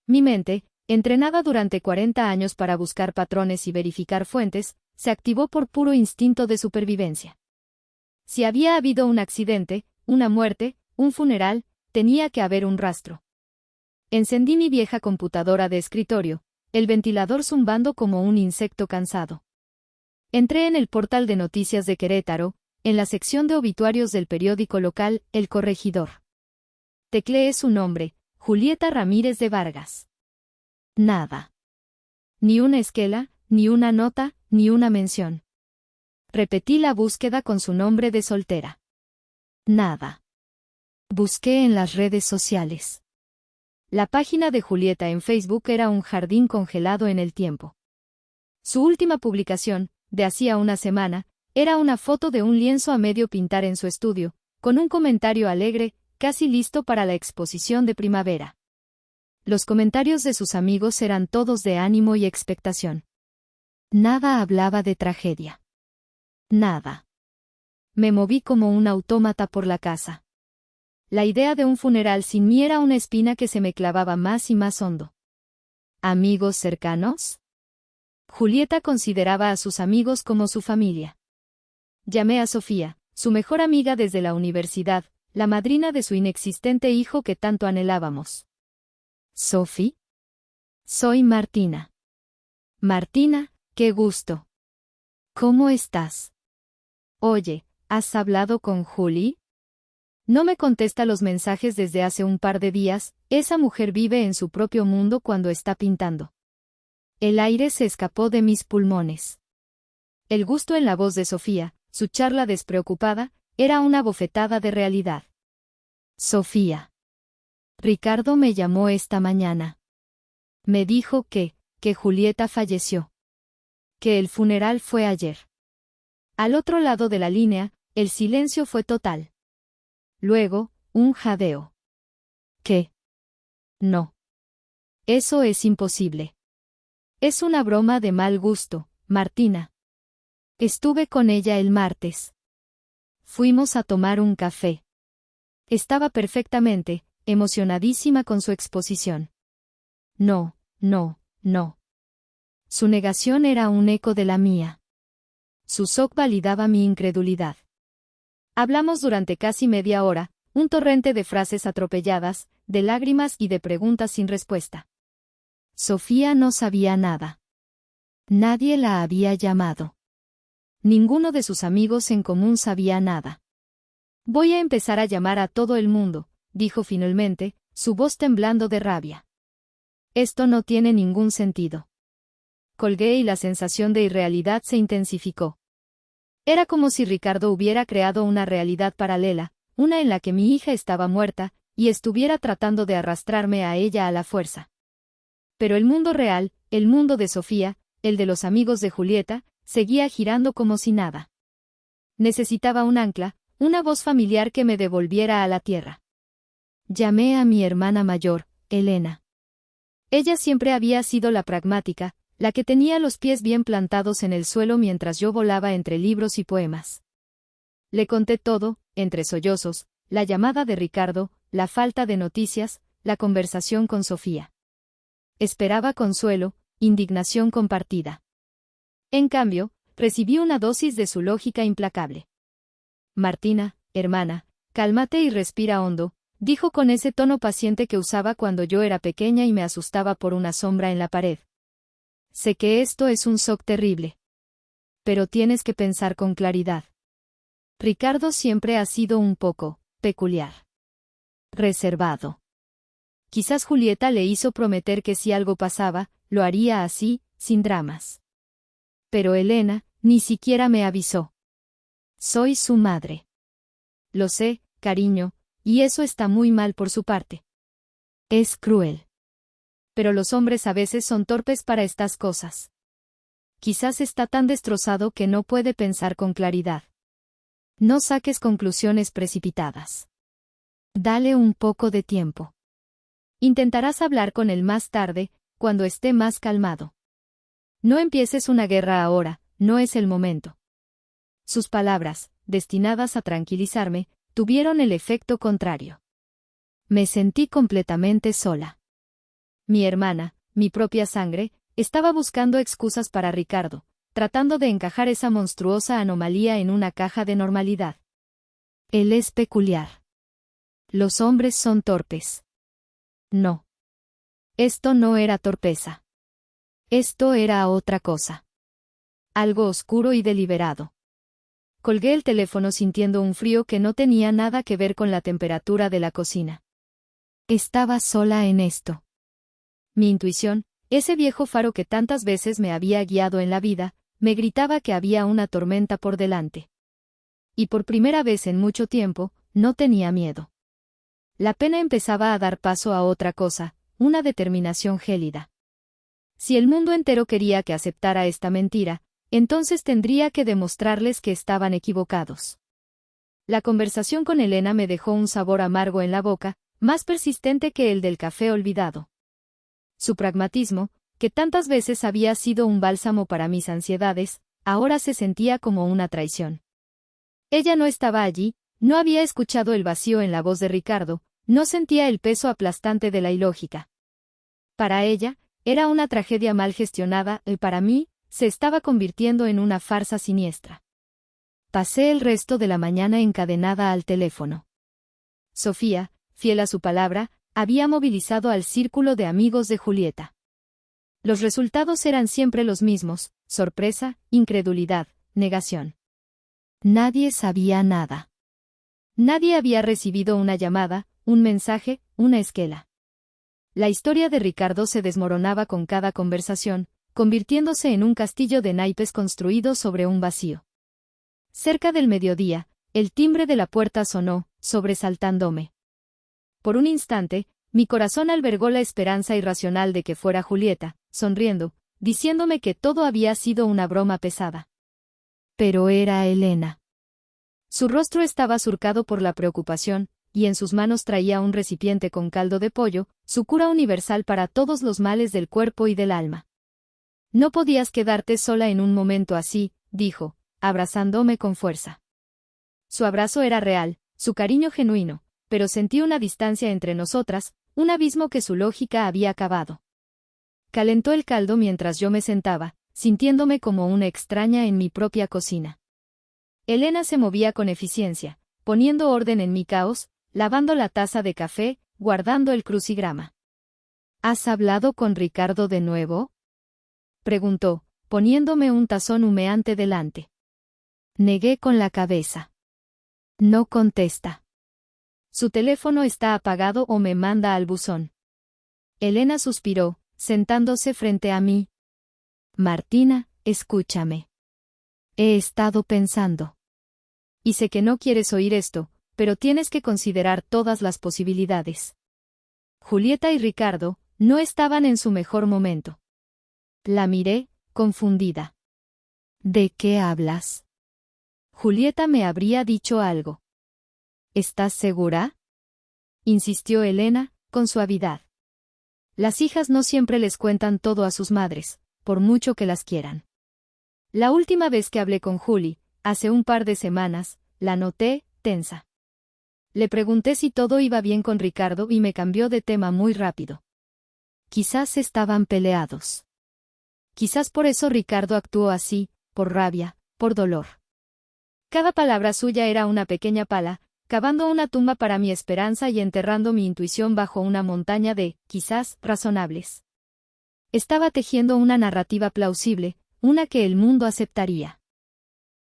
Mi mente, entrenada durante 40 años para buscar patrones y verificar fuentes, se activó por puro instinto de supervivencia. Si había habido un accidente, una muerte, un funeral, tenía que haber un rastro. Encendí mi vieja computadora de escritorio, el ventilador zumbando como un insecto cansado. Entré en el portal de noticias de Querétaro, en la sección de obituarios del periódico local, El Corregidor. Tecleé su nombre, Julieta Ramírez de Vargas. Nada. Ni una esquela, ni una nota, ni una mención. Repetí la búsqueda con su nombre de soltera. Nada. Busqué en las redes sociales. La página de Julieta en Facebook era un jardín congelado en el tiempo. Su última publicación, de hacía una semana, era una foto de un lienzo a medio pintar en su estudio, con un comentario alegre, casi listo para la exposición de primavera. Los comentarios de sus amigos eran todos de ánimo y expectación. Nada hablaba de tragedia. Nada. Me moví como un autómata por la casa. La idea de un funeral sin mí era una espina que se me clavaba más y más hondo. ¿Amigos cercanos? Julieta consideraba a sus amigos como su familia. Llamé a Sofía, su mejor amiga desde la universidad, la madrina de su inexistente hijo que tanto anhelábamos. ¿Sophie? Soy Martina. Martina, qué gusto. ¿Cómo estás? Oye, ¿has hablado con Julie? No me contesta los mensajes desde hace un par de días, esa mujer vive en su propio mundo cuando está pintando. El aire se escapó de mis pulmones. El gusto en la voz de Sofía, su charla despreocupada, era una bofetada de realidad. Sofía. Ricardo me llamó esta mañana. Me dijo que Julieta falleció. Que el funeral fue ayer. Al otro lado de la línea, el silencio fue total. Luego, un jadeo. ¿Qué? No. Eso es imposible. Es una broma de mal gusto, Martina. Estuve con ella el martes. Fuimos a tomar un café. Estaba perfectamente, emocionadísima con su exposición. No, no, no. Su negación era un eco de la mía. Su shock validaba mi incredulidad. Hablamos durante casi media hora, un torrente de frases atropelladas, de lágrimas y de preguntas sin respuesta. Sofía no sabía nada. Nadie la había llamado. Ninguno de sus amigos en común sabía nada. Voy a empezar a llamar a todo el mundo, dijo finalmente, su voz temblando de rabia. Esto no tiene ningún sentido. Colgué y la sensación de irrealidad se intensificó. Era como si Ricardo hubiera creado una realidad paralela, una en la que mi hija estaba muerta, y estuviera tratando de arrastrarme a ella a la fuerza. Pero el mundo real, el mundo de Sofía, el de los amigos de Julieta, seguía girando como si nada. Necesitaba un ancla, una voz familiar que me devolviera a la tierra. Llamé a mi hermana mayor, Elena. Ella siempre había sido la pragmática, la que tenía los pies bien plantados en el suelo mientras yo volaba entre libros y poemas. Le conté todo, entre sollozos, la llamada de Ricardo, la falta de noticias, la conversación con Sofía. Esperaba consuelo, indignación compartida. En cambio, recibí una dosis de su lógica implacable. Martina, hermana, cálmate y respira hondo, dijo con ese tono paciente que usaba cuando yo era pequeña y me asustaba por una sombra en la pared. Sé que esto es un shock terrible. Pero tienes que pensar con claridad. Ricardo siempre ha sido un poco peculiar. Reservado. Quizás Julieta le hizo prometer que si algo pasaba, lo haría así, sin dramas. Pero Elena, ni siquiera me avisó. Soy su madre. Lo sé, cariño, y eso está muy mal por su parte. Es cruel. Pero los hombres a veces son torpes para estas cosas. Quizás está tan destrozado que no puede pensar con claridad. No saques conclusiones precipitadas. Dale un poco de tiempo. Intentarás hablar con él más tarde, cuando esté más calmado. No empieces una guerra ahora, no es el momento. Sus palabras, destinadas a tranquilizarme, tuvieron el efecto contrario. Me sentí completamente sola. Mi hermana, mi propia sangre, estaba buscando excusas para Ricardo, tratando de encajar esa monstruosa anomalía en una caja de normalidad. Él es peculiar. Los hombres son torpes. No. Esto no era torpeza. Esto era otra cosa. Algo oscuro y deliberado. Colgué el teléfono sintiendo un frío que no tenía nada que ver con la temperatura de la cocina. Estaba sola en esto. Mi intuición, ese viejo faro que tantas veces me había guiado en la vida, me gritaba que había una tormenta por delante. Y por primera vez en mucho tiempo, no tenía miedo. La pena empezaba a dar paso a otra cosa, una determinación gélida. Si el mundo entero quería que aceptara esta mentira, entonces tendría que demostrarles que estaban equivocados. La conversación con Elena me dejó un sabor amargo en la boca, más persistente que el del café olvidado. Su pragmatismo, que tantas veces había sido un bálsamo para mis ansiedades, ahora se sentía como una traición. Ella no estaba allí, no había escuchado el vacío en la voz de Ricardo, no sentía el peso aplastante de la ilógica. Para ella, era una tragedia mal gestionada y para mí, se estaba convirtiendo en una farsa siniestra. Pasé el resto de la mañana encadenada al teléfono. Sofía, fiel a su palabra, había movilizado al círculo de amigos de Julieta. Los resultados eran siempre los mismos: sorpresa, incredulidad, negación. Nadie sabía nada. Nadie había recibido una llamada, un mensaje, una esquela. La historia de Ricardo se desmoronaba con cada conversación, convirtiéndose en un castillo de naipes construido sobre un vacío. Cerca del mediodía, el timbre de la puerta sonó, sobresaltándome. Por un instante, mi corazón albergó la esperanza irracional de que fuera Julieta, sonriendo, diciéndome que todo había sido una broma pesada. Pero era Elena. Su rostro estaba surcado por la preocupación, y en sus manos traía un recipiente con caldo de pollo, su cura universal para todos los males del cuerpo y del alma. No podías quedarte sola en un momento así, dijo, abrazándome con fuerza. Su abrazo era real, su cariño genuino, pero sentí una distancia entre nosotras, un abismo que su lógica había cavado. Calentó el caldo mientras yo me sentaba, sintiéndome como una extraña en mi propia cocina. Elena se movía con eficiencia, poniendo orden en mi caos, lavando la taza de café, guardando el crucigrama. ¿Has hablado con Ricardo de nuevo?, preguntó, poniéndome un tazón humeante delante. Negué con la cabeza. No contesta. Su teléfono está apagado o me manda al buzón. Elena suspiró, sentándose frente a mí. Martina, escúchame. He estado pensando. Y sé que no quieres oír esto, pero tienes que considerar todas las posibilidades. Julieta y Ricardo no estaban en su mejor momento. La miré, confundida. ¿De qué hablas? Julieta me habría dicho algo. ¿Estás segura?, insistió Elena, con suavidad. Las hijas no siempre les cuentan todo a sus madres, por mucho que las quieran. La última vez que hablé con Juli, hace un par de semanas, la noté, tensa. Le pregunté si todo iba bien con Ricardo y me cambió de tema muy rápido. Quizás estaban peleados. Quizás por eso Ricardo actuó así, por rabia, por dolor. Cada palabra suya era una pequeña pala, cavando una tumba para mi esperanza y enterrando mi intuición bajo una montaña de, quizás, razonables. Estaba tejiendo una narrativa plausible, una que el mundo aceptaría.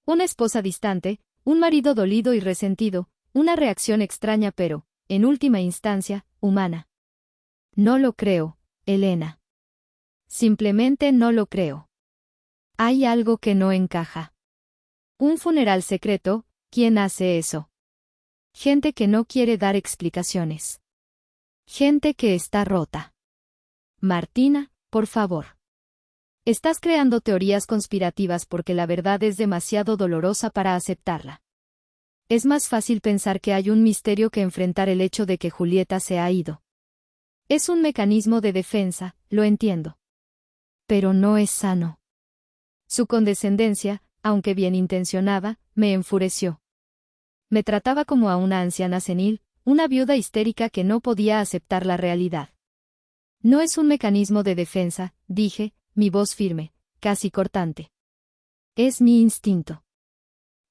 Una esposa distante, un marido dolido y resentido, una reacción extraña pero, en última instancia, humana. No lo creo, Elena. Simplemente no lo creo. Hay algo que no encaja. Un funeral secreto, ¿quién hace eso? Gente que no quiere dar explicaciones. Gente que está rota. Martina, por favor. Estás creando teorías conspirativas porque la verdad es demasiado dolorosa para aceptarla. Es más fácil pensar que hay un misterio que enfrentar el hecho de que Julieta se ha ido. Es un mecanismo de defensa, lo entiendo. Pero no es sano. Su condescendencia, aunque bien intencionada, me enfureció. Me trataba como a una anciana senil, una viuda histérica que no podía aceptar la realidad. No es un mecanismo de defensa, dije, mi voz firme, casi cortante. Es mi instinto.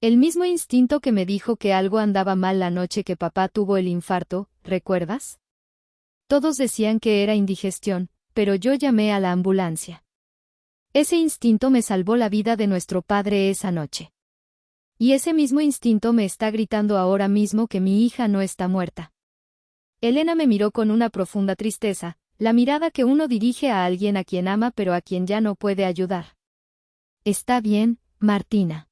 El mismo instinto que me dijo que algo andaba mal la noche que papá tuvo el infarto, ¿recuerdas? Todos decían que era indigestión, pero yo llamé a la ambulancia. Ese instinto me salvó la vida de nuestro padre esa noche. Y ese mismo instinto me está gritando ahora mismo que mi hija no está muerta. Elena me miró con una profunda tristeza, la mirada que uno dirige a alguien a quien ama pero a quien ya no puede ayudar. Está bien, Martina.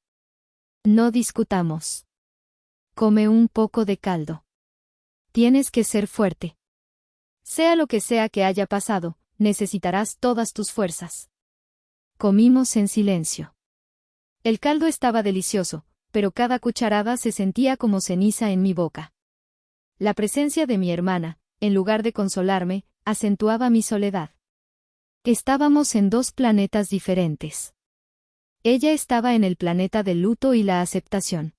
No discutamos. Come un poco de caldo. Tienes que ser fuerte. Sea lo que sea que haya pasado, necesitarás todas tus fuerzas. Comimos en silencio. El caldo estaba delicioso, pero cada cucharada se sentía como ceniza en mi boca. La presencia de mi hermana, en lugar de consolarme, acentuaba mi soledad. Estábamos en dos planetas diferentes. Ella estaba en el planeta del luto y la aceptación.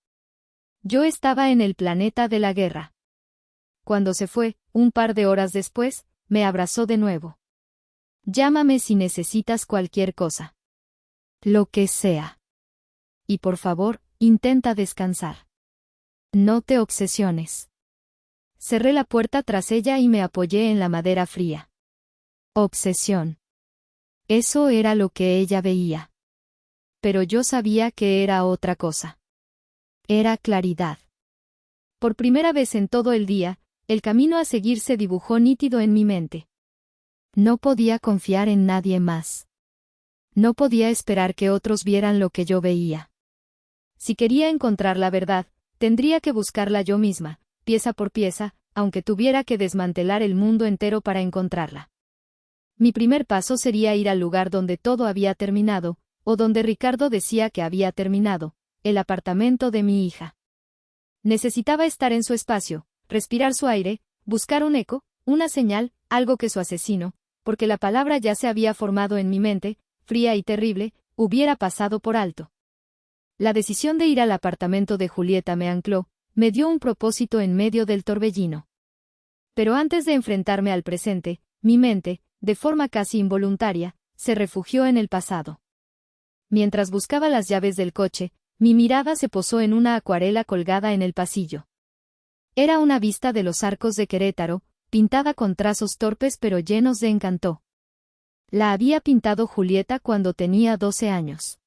Yo estaba en el planeta de la guerra. Cuando se fue, un par de horas después, me abrazó de nuevo. Llámame si necesitas cualquier cosa. Lo que sea. Y por favor, intenta descansar. No te obsesiones. Cerré la puerta tras ella y me apoyé en la madera fría. Obsesión. Eso era lo que ella veía. Pero yo sabía que era otra cosa. Era claridad. Por primera vez en todo el día, el camino a seguir se dibujó nítido en mi mente. No podía confiar en nadie más. No podía esperar que otros vieran lo que yo veía. Si quería encontrar la verdad, tendría que buscarla yo misma, pieza por pieza, aunque tuviera que desmantelar el mundo entero para encontrarla. Mi primer paso sería ir al lugar donde todo había terminado, o donde Ricardo decía que había terminado, el apartamento de mi hija. Necesitaba estar en su espacio, respirar su aire, buscar un eco, una señal, algo que su asesino, porque la palabra ya se había formado en mi mente, fría y terrible, hubiera pasado por alto. La decisión de ir al apartamento de Julieta me ancló, me dio un propósito en medio del torbellino. Pero antes de enfrentarme al presente, mi mente, de forma casi involuntaria, se refugió en el pasado. Mientras buscaba las llaves del coche, mi mirada se posó en una acuarela colgada en el pasillo. Era una vista de los arcos de Querétaro, pintada con trazos torpes pero llenos de encanto. La había pintado Julieta cuando tenía 12 años.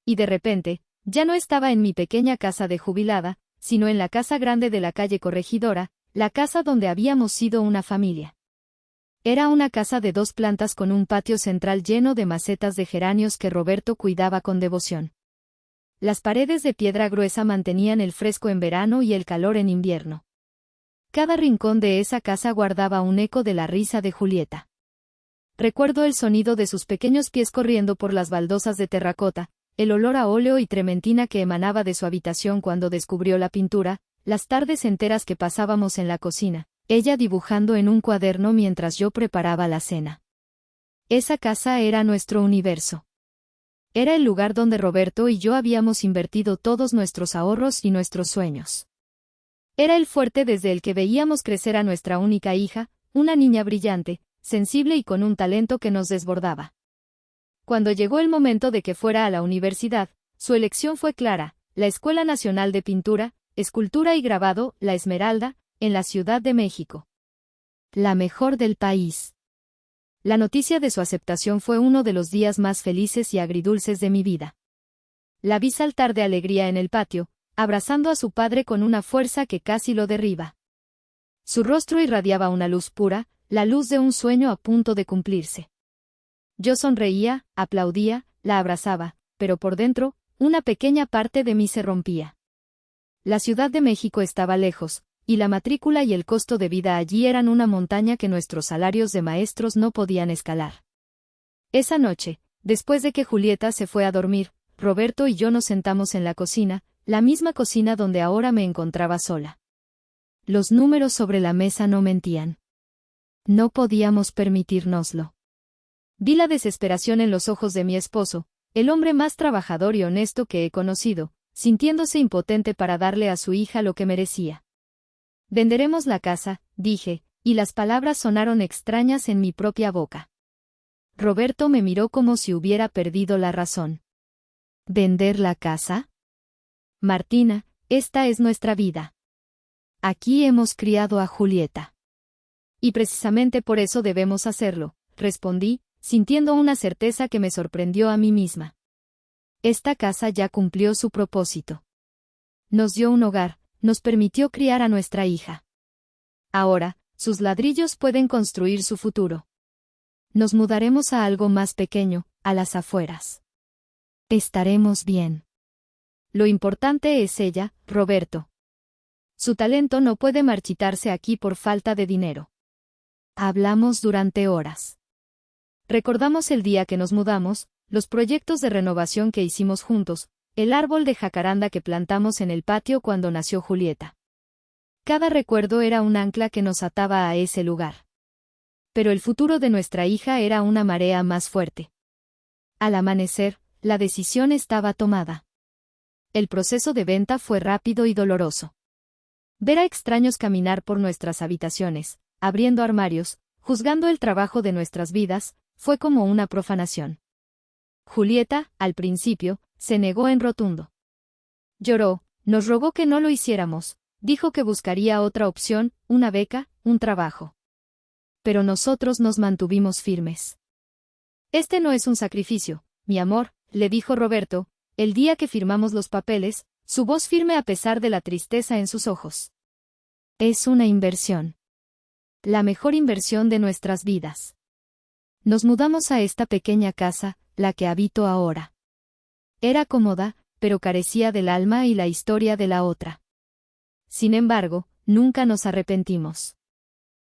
Y de repente, ya no estaba en mi pequeña casa de jubilada, sino en la casa grande de la calle Corregidora, la casa donde habíamos sido una familia. Era una casa de 2 plantas con un patio central lleno de macetas de geranios que Roberto cuidaba con devoción. Las paredes de piedra gruesa mantenían el fresco en verano y el calor en invierno. Cada rincón de esa casa guardaba un eco de la risa de Julieta. Recuerdo el sonido de sus pequeños pies corriendo por las baldosas de terracota, el olor a óleo y trementina que emanaba de su habitación cuando descubrió la pintura, las tardes enteras que pasábamos en la cocina, ella dibujando en un cuaderno mientras yo preparaba la cena. Esa casa era nuestro universo. Era el lugar donde Roberto y yo habíamos invertido todos nuestros ahorros y nuestros sueños. Era el fuerte desde el que veíamos crecer a nuestra única hija, una niña brillante, sensible y con un talento que nos desbordaba. Cuando llegó el momento de que fuera a la universidad, su elección fue clara: la Escuela Nacional de Pintura, Escultura y Grabado, La Esmeralda, en la Ciudad de México. La mejor del país. La noticia de su aceptación fue uno de los días más felices y agridulces de mi vida. La vi saltar de alegría en el patio, abrazando a su padre con una fuerza que casi lo derriba. Su rostro irradiaba una luz pura, la luz de un sueño a punto de cumplirse. Yo sonreía, aplaudía, la abrazaba, pero por dentro, una pequeña parte de mí se rompía. La Ciudad de México estaba lejos, y la matrícula y el costo de vida allí eran una montaña que nuestros salarios de maestros no podían escalar. Esa noche, después de que Julieta se fue a dormir, Roberto y yo nos sentamos en la cocina, la misma cocina donde ahora me encontraba sola. Los números sobre la mesa no mentían. No podíamos permitírnoslo. Vi la desesperación en los ojos de mi esposo, el hombre más trabajador y honesto que he conocido, sintiéndose impotente para darle a su hija lo que merecía. Venderemos la casa, dije, y las palabras sonaron extrañas en mi propia boca. Roberto me miró como si hubiera perdido la razón. ¿Vender la casa? Martina, esta es nuestra vida. Aquí hemos criado a Julieta. Y precisamente por eso debemos hacerlo, respondí, sintiendo una certeza que me sorprendió a mí misma. Esta casa ya cumplió su propósito. Nos dio un hogar, nos permitió criar a nuestra hija. Ahora, sus ladrillos pueden construir su futuro. Nos mudaremos a algo más pequeño, a las afueras. Estaremos bien. Lo importante es ella, Roberto. Su talento no puede marchitarse aquí por falta de dinero. Hablamos durante horas. Recordamos el día que nos mudamos, los proyectos de renovación que hicimos juntos, el árbol de jacaranda que plantamos en el patio cuando nació Julieta. Cada recuerdo era un ancla que nos ataba a ese lugar. Pero el futuro de nuestra hija era una marea más fuerte. Al amanecer, la decisión estaba tomada. El proceso de venta fue rápido y doloroso. Ver a extraños caminar por nuestras habitaciones, abriendo armarios, juzgando el trabajo de nuestras vidas, fue como una profanación. Julieta, al principio, se negó en rotundo. Lloró, nos rogó que no lo hiciéramos, dijo que buscaría otra opción, una beca, un trabajo. Pero nosotros nos mantuvimos firmes. Este no es un sacrificio, mi amor, le dijo Roberto, el día que firmamos los papeles, su voz firme a pesar de la tristeza en sus ojos. Es una inversión. La mejor inversión de nuestras vidas. Nos mudamos a esta pequeña casa, la que habito ahora. Era cómoda, pero carecía del alma y la historia de la otra. Sin embargo, nunca nos arrepentimos.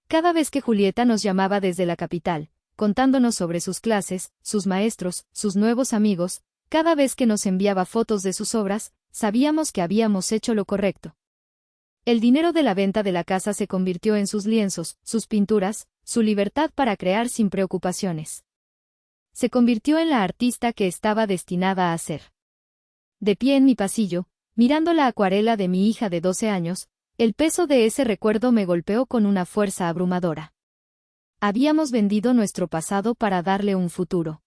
Cada vez que Julieta nos llamaba desde la capital, contándonos sobre sus clases, sus maestros, sus nuevos amigos, cada vez que nos enviaba fotos de sus obras, sabíamos que habíamos hecho lo correcto. El dinero de la venta de la casa se convirtió en sus lienzos, sus pinturas, su libertad para crear sin preocupaciones. Se convirtió en la artista que estaba destinada a ser. De pie en mi pasillo, mirando la acuarela de mi hija de 12 años, el peso de ese recuerdo me golpeó con una fuerza abrumadora. Habíamos vendido nuestro pasado para darle un futuro.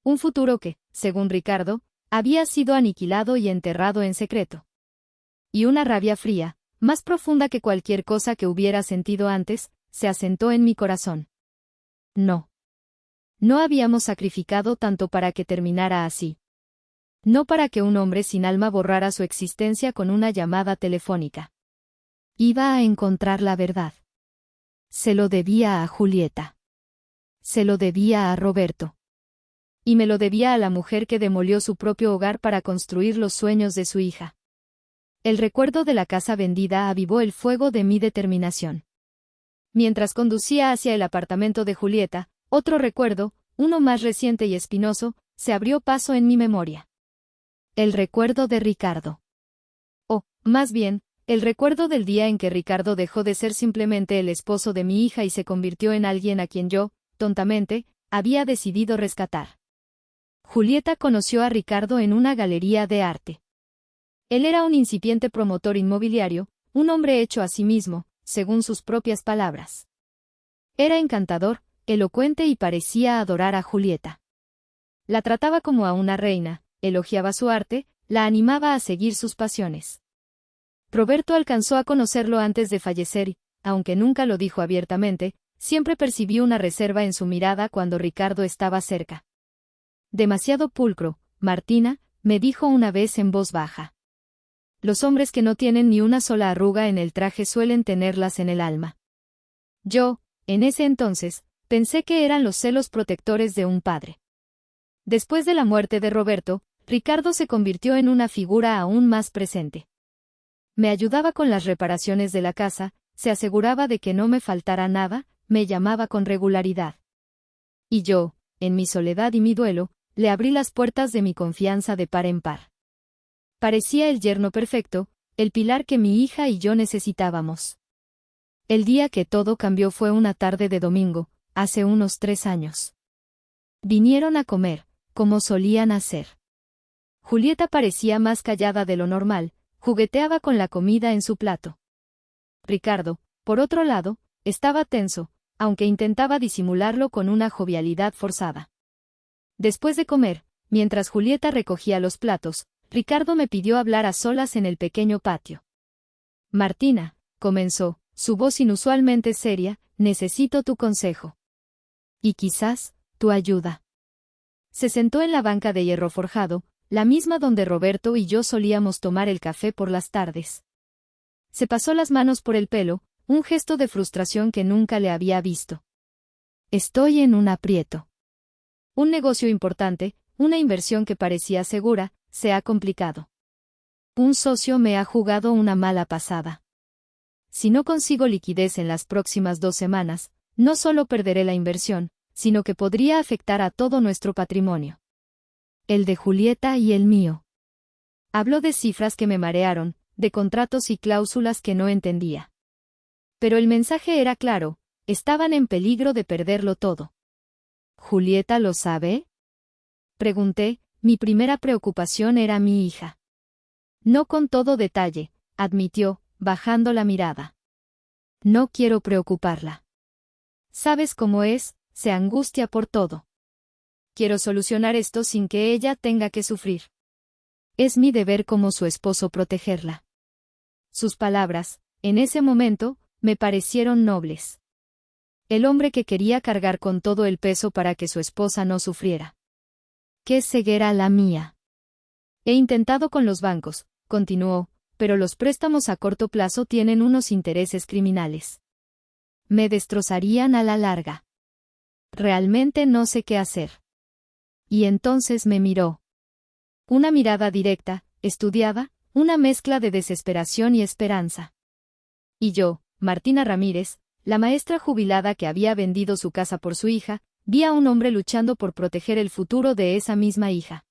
Un futuro que, según Ricardo, había sido aniquilado y enterrado en secreto. Y una rabia fría, más profunda que cualquier cosa que hubiera sentido antes, se asentó en mi corazón. No. No habíamos sacrificado tanto para que terminara así. No para que un hombre sin alma borrara su existencia con una llamada telefónica. Iba a encontrar la verdad. Se lo debía a Julieta. Se lo debía a Roberto. Y me lo debía a la mujer que demolió su propio hogar para construir los sueños de su hija. El recuerdo de la casa vendida avivó el fuego de mi determinación. Mientras conducía hacia el apartamento de Julieta, otro recuerdo, uno más reciente y espinoso, se abrió paso en mi memoria. El recuerdo de Ricardo. O, más bien, el recuerdo del día en que Ricardo dejó de ser simplemente el esposo de mi hija y se convirtió en alguien a quien yo, tontamente, había decidido rescatar. Julieta conoció a Ricardo en una galería de arte. Él era un incipiente promotor inmobiliario, un hombre hecho a sí mismo, según sus propias palabras. Era encantador, elocuente y parecía adorar a Julieta. La trataba como a una reina, elogiaba su arte, la animaba a seguir sus pasiones. Roberto alcanzó a conocerlo antes de fallecer y, aunque nunca lo dijo abiertamente, siempre percibí una reserva en su mirada cuando Ricardo estaba cerca. Demasiado pulcro, Martina, me dijo una vez en voz baja. Los hombres que no tienen ni una sola arruga en el traje suelen tenerlas en el alma. Yo, en ese entonces, pensé que eran los celos protectores de un padre. Después de la muerte de Roberto, Ricardo se convirtió en una figura aún más presente. Me ayudaba con las reparaciones de la casa, se aseguraba de que no me faltara nada, me llamaba con regularidad. Y yo, en mi soledad y mi duelo, le abrí las puertas de mi confianza de par en par. Parecía el yerno perfecto, el pilar que mi hija y yo necesitábamos. El día que todo cambió fue una tarde de domingo, hace unos 3 años. Vinieron a comer, como solían hacer. Julieta parecía más callada de lo normal, jugueteaba con la comida en su plato. Ricardo, por otro lado, estaba tenso, aunque intentaba disimularlo con una jovialidad forzada. Después de comer, mientras Julieta recogía los platos, Ricardo me pidió hablar a solas en el pequeño patio. Martina, comenzó, su voz inusualmente seria, necesito tu consejo. Y quizás, tu ayuda. Se sentó en la banca de hierro forjado, la misma donde Roberto y yo solíamos tomar el café por las tardes. Se pasó las manos por el pelo, un gesto de frustración que nunca le había visto. Estoy en un aprieto. Un negocio importante, una inversión que parecía segura, se ha complicado. Un socio me ha jugado una mala pasada. Si no consigo liquidez en las próximas 2 semanas, no solo perderé la inversión, sino que podría afectar a todo nuestro patrimonio. El de Julieta y el mío. Habló de cifras que me marearon, de contratos y cláusulas que no entendía. Pero el mensaje era claro, estaban en peligro de perderlo todo. ¿Julieta lo sabe? Pregunté, mi primera preocupación era mi hija. No con todo detalle, admitió, bajando la mirada. No quiero preocuparla. ¿Sabes cómo es? Se angustia por todo. Quiero solucionar esto sin que ella tenga que sufrir. Es mi deber como su esposo protegerla. Sus palabras, en ese momento, me parecieron nobles. El hombre que quería cargar con todo el peso para que su esposa no sufriera. ¡Qué ceguera la mía! He intentado con los bancos, continuó, pero los préstamos a corto plazo tienen unos intereses criminales. Me destrozarían a la larga. Realmente no sé qué hacer. Y entonces me miró. Una mirada directa, estudiada, una mezcla de desesperación y esperanza. Y yo, Martina Ramírez, la maestra jubilada que había vendido su casa por su hija, vi a un hombre luchando por proteger el futuro de esa misma hija.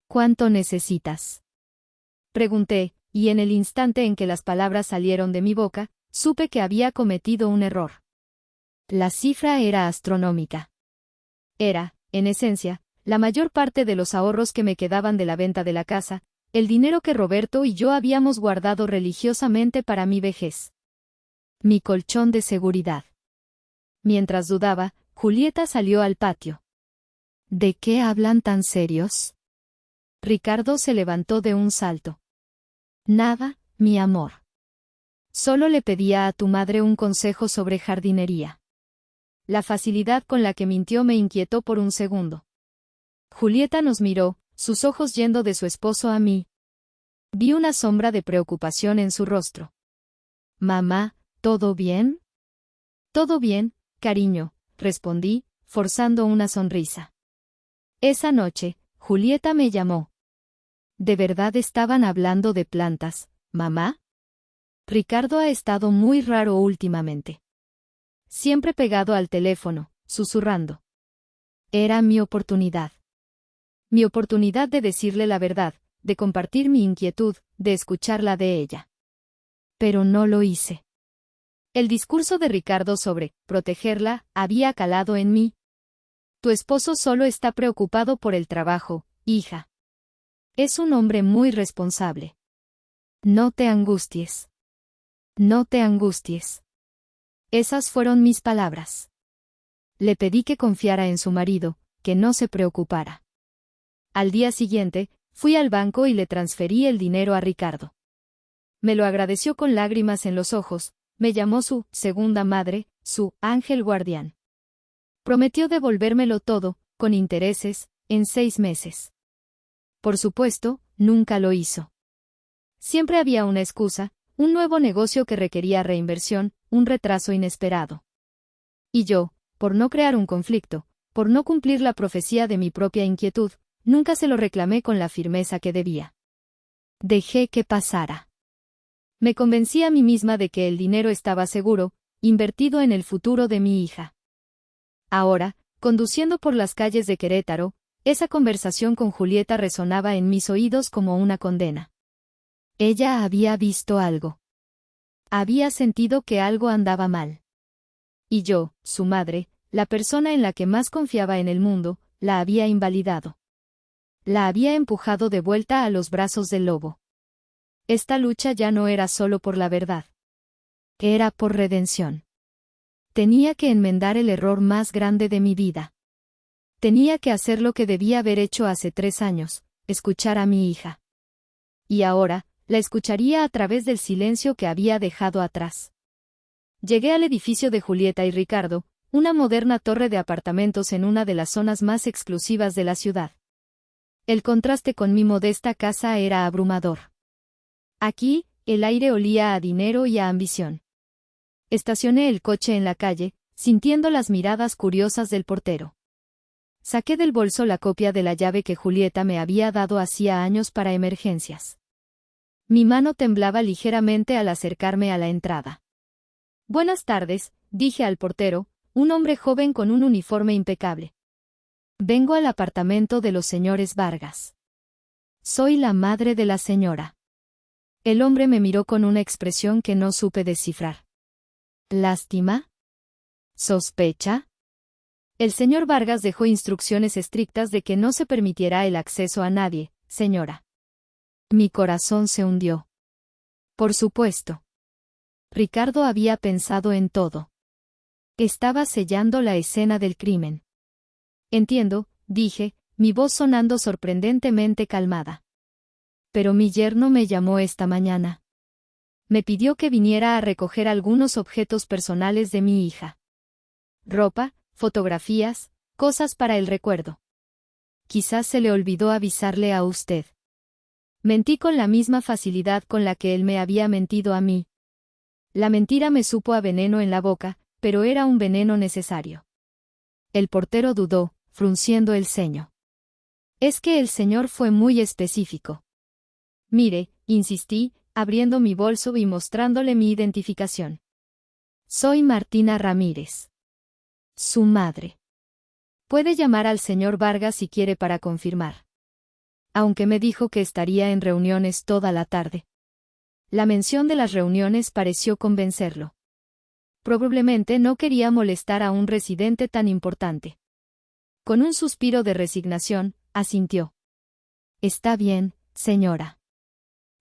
¿Cuánto necesitas? Pregunté, y en el instante en que las palabras salieron de mi boca, supe que había cometido un error. La cifra era astronómica. Era, en esencia, la mayor parte de los ahorros que me quedaban de la venta de la casa, el dinero que Roberto y yo habíamos guardado religiosamente para mi vejez. Mi colchón de seguridad. Mientras dudaba, Julieta salió al patio. ¿De qué hablan tan serios? Ricardo se levantó de un salto. Nada, mi amor. Solo le pedía a tu madre un consejo sobre jardinería. La facilidad con la que mintió me inquietó por un segundo. Julieta nos miró, sus ojos yendo de su esposo a mí. Vi una sombra de preocupación en su rostro. Mamá, ¿todo bien? Todo bien, cariño, respondí, forzando una sonrisa. Esa noche, Julieta me llamó. ¿De verdad estaban hablando de plantas, mamá? Ricardo ha estado muy raro últimamente. Siempre pegado al teléfono, susurrando. Era mi oportunidad. Mi oportunidad de decirle la verdad, de compartir mi inquietud, de escucharla de ella. Pero no lo hice. El discurso de Ricardo sobre protegerla había calado en mí. Tu esposo solo está preocupado por el trabajo, hija. Es un hombre muy responsable. No te angusties. No te angusties. Esas fueron mis palabras. Le pedí que confiara en su marido, que no se preocupara. Al día siguiente, fui al banco y le transferí el dinero a Ricardo. Me lo agradeció con lágrimas en los ojos, me llamó su segunda madre, su ángel guardián. Prometió devolvérmelo todo, con intereses, en 6 meses. Por supuesto, nunca lo hizo. Siempre había una excusa, un nuevo negocio que requería reinversión, un retraso inesperado. Y yo, por no crear un conflicto, por no cumplir la profecía de mi propia inquietud, nunca se lo reclamé con la firmeza que debía. Dejé que pasara. Me convencí a mí misma de que el dinero estaba seguro, invertido en el futuro de mi hija. Ahora, conduciendo por las calles de Querétaro, esa conversación con Julieta resonaba en mis oídos como una condena. Ella había visto algo. Había sentido que algo andaba mal. Y yo, su madre, la persona en la que más confiaba en el mundo, la había invalidado. La había empujado de vuelta a los brazos del lobo. Esta lucha ya no era solo por la verdad. Era por redención. Tenía que enmendar el error más grande de mi vida. Tenía que hacer lo que debía haber hecho hace 3 años, escuchar a mi hija. Y ahora, la escucharía a través del silencio que había dejado atrás. Llegué al edificio de Julieta y Ricardo, una moderna torre de apartamentos en una de las zonas más exclusivas de la ciudad. El contraste con mi modesta casa era abrumador. Aquí, el aire olía a dinero y a ambición. Estacioné el coche en la calle, sintiendo las miradas curiosas del portero. Saqué del bolso la copia de la llave que Julieta me había dado hacía años para emergencias. Mi mano temblaba ligeramente al acercarme a la entrada. Buenas tardes, dije al portero, un hombre joven con un uniforme impecable. Vengo al apartamento de los señores Vargas. Soy la madre de la señora. El hombre me miró con una expresión que no supe descifrar. ¿Lástima? ¿Sospecha? El señor Vargas dejó instrucciones estrictas de que no se permitiera el acceso a nadie, señora. Mi corazón se hundió. Por supuesto. Ricardo había pensado en todo. Estaba sellando la escena del crimen. Entiendo, dije, mi voz sonando sorprendentemente calmada. Pero mi yerno me llamó esta mañana. Me pidió que viniera a recoger algunos objetos personales de mi hija. Ropa, fotografías, cosas para el recuerdo. Quizás se le olvidó avisarle a usted. Mentí con la misma facilidad con la que él me había mentido a mí. La mentira me supo a veneno en la boca, pero era un veneno necesario. El portero dudó, frunciendo el ceño. Es que el señor fue muy específico. Mire, insistí, abriendo mi bolso y mostrándole mi identificación. Soy Martina Ramírez. Su madre. Puede llamar al señor Vargas si quiere para confirmar. Aunque me dijo que estaría en reuniones toda la tarde. La mención de las reuniones pareció convencerlo. Probablemente no quería molestar a un residente tan importante. Con un suspiro de resignación, asintió. Está bien, señora.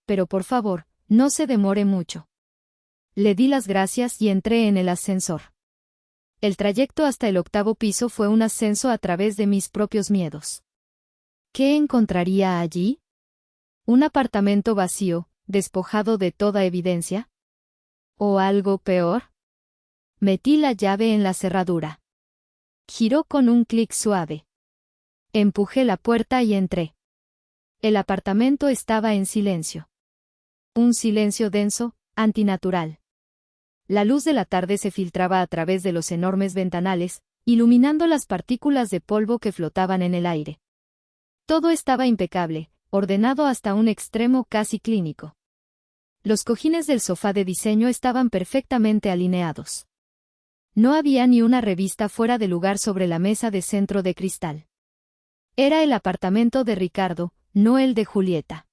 Pero por favor, no se demore mucho. Le di las gracias y entré en el ascensor. El trayecto hasta el 8º piso fue un ascenso a través de mis propios miedos. ¿Qué encontraría allí? ¿Un apartamento vacío, despojado de toda evidencia? ¿O algo peor? Metí la llave en la cerradura. Giró con un clic suave. Empujé la puerta y entré. El apartamento estaba en silencio. Un silencio denso, antinatural. La luz de la tarde se filtraba a través de los enormes ventanales, iluminando las partículas de polvo que flotaban en el aire. Todo estaba impecable, ordenado hasta un extremo casi clínico. Los cojines del sofá de diseño estaban perfectamente alineados. No había ni una revista fuera de lugar sobre la mesa de centro de cristal. Era el apartamento de Ricardo, no el de Julieta.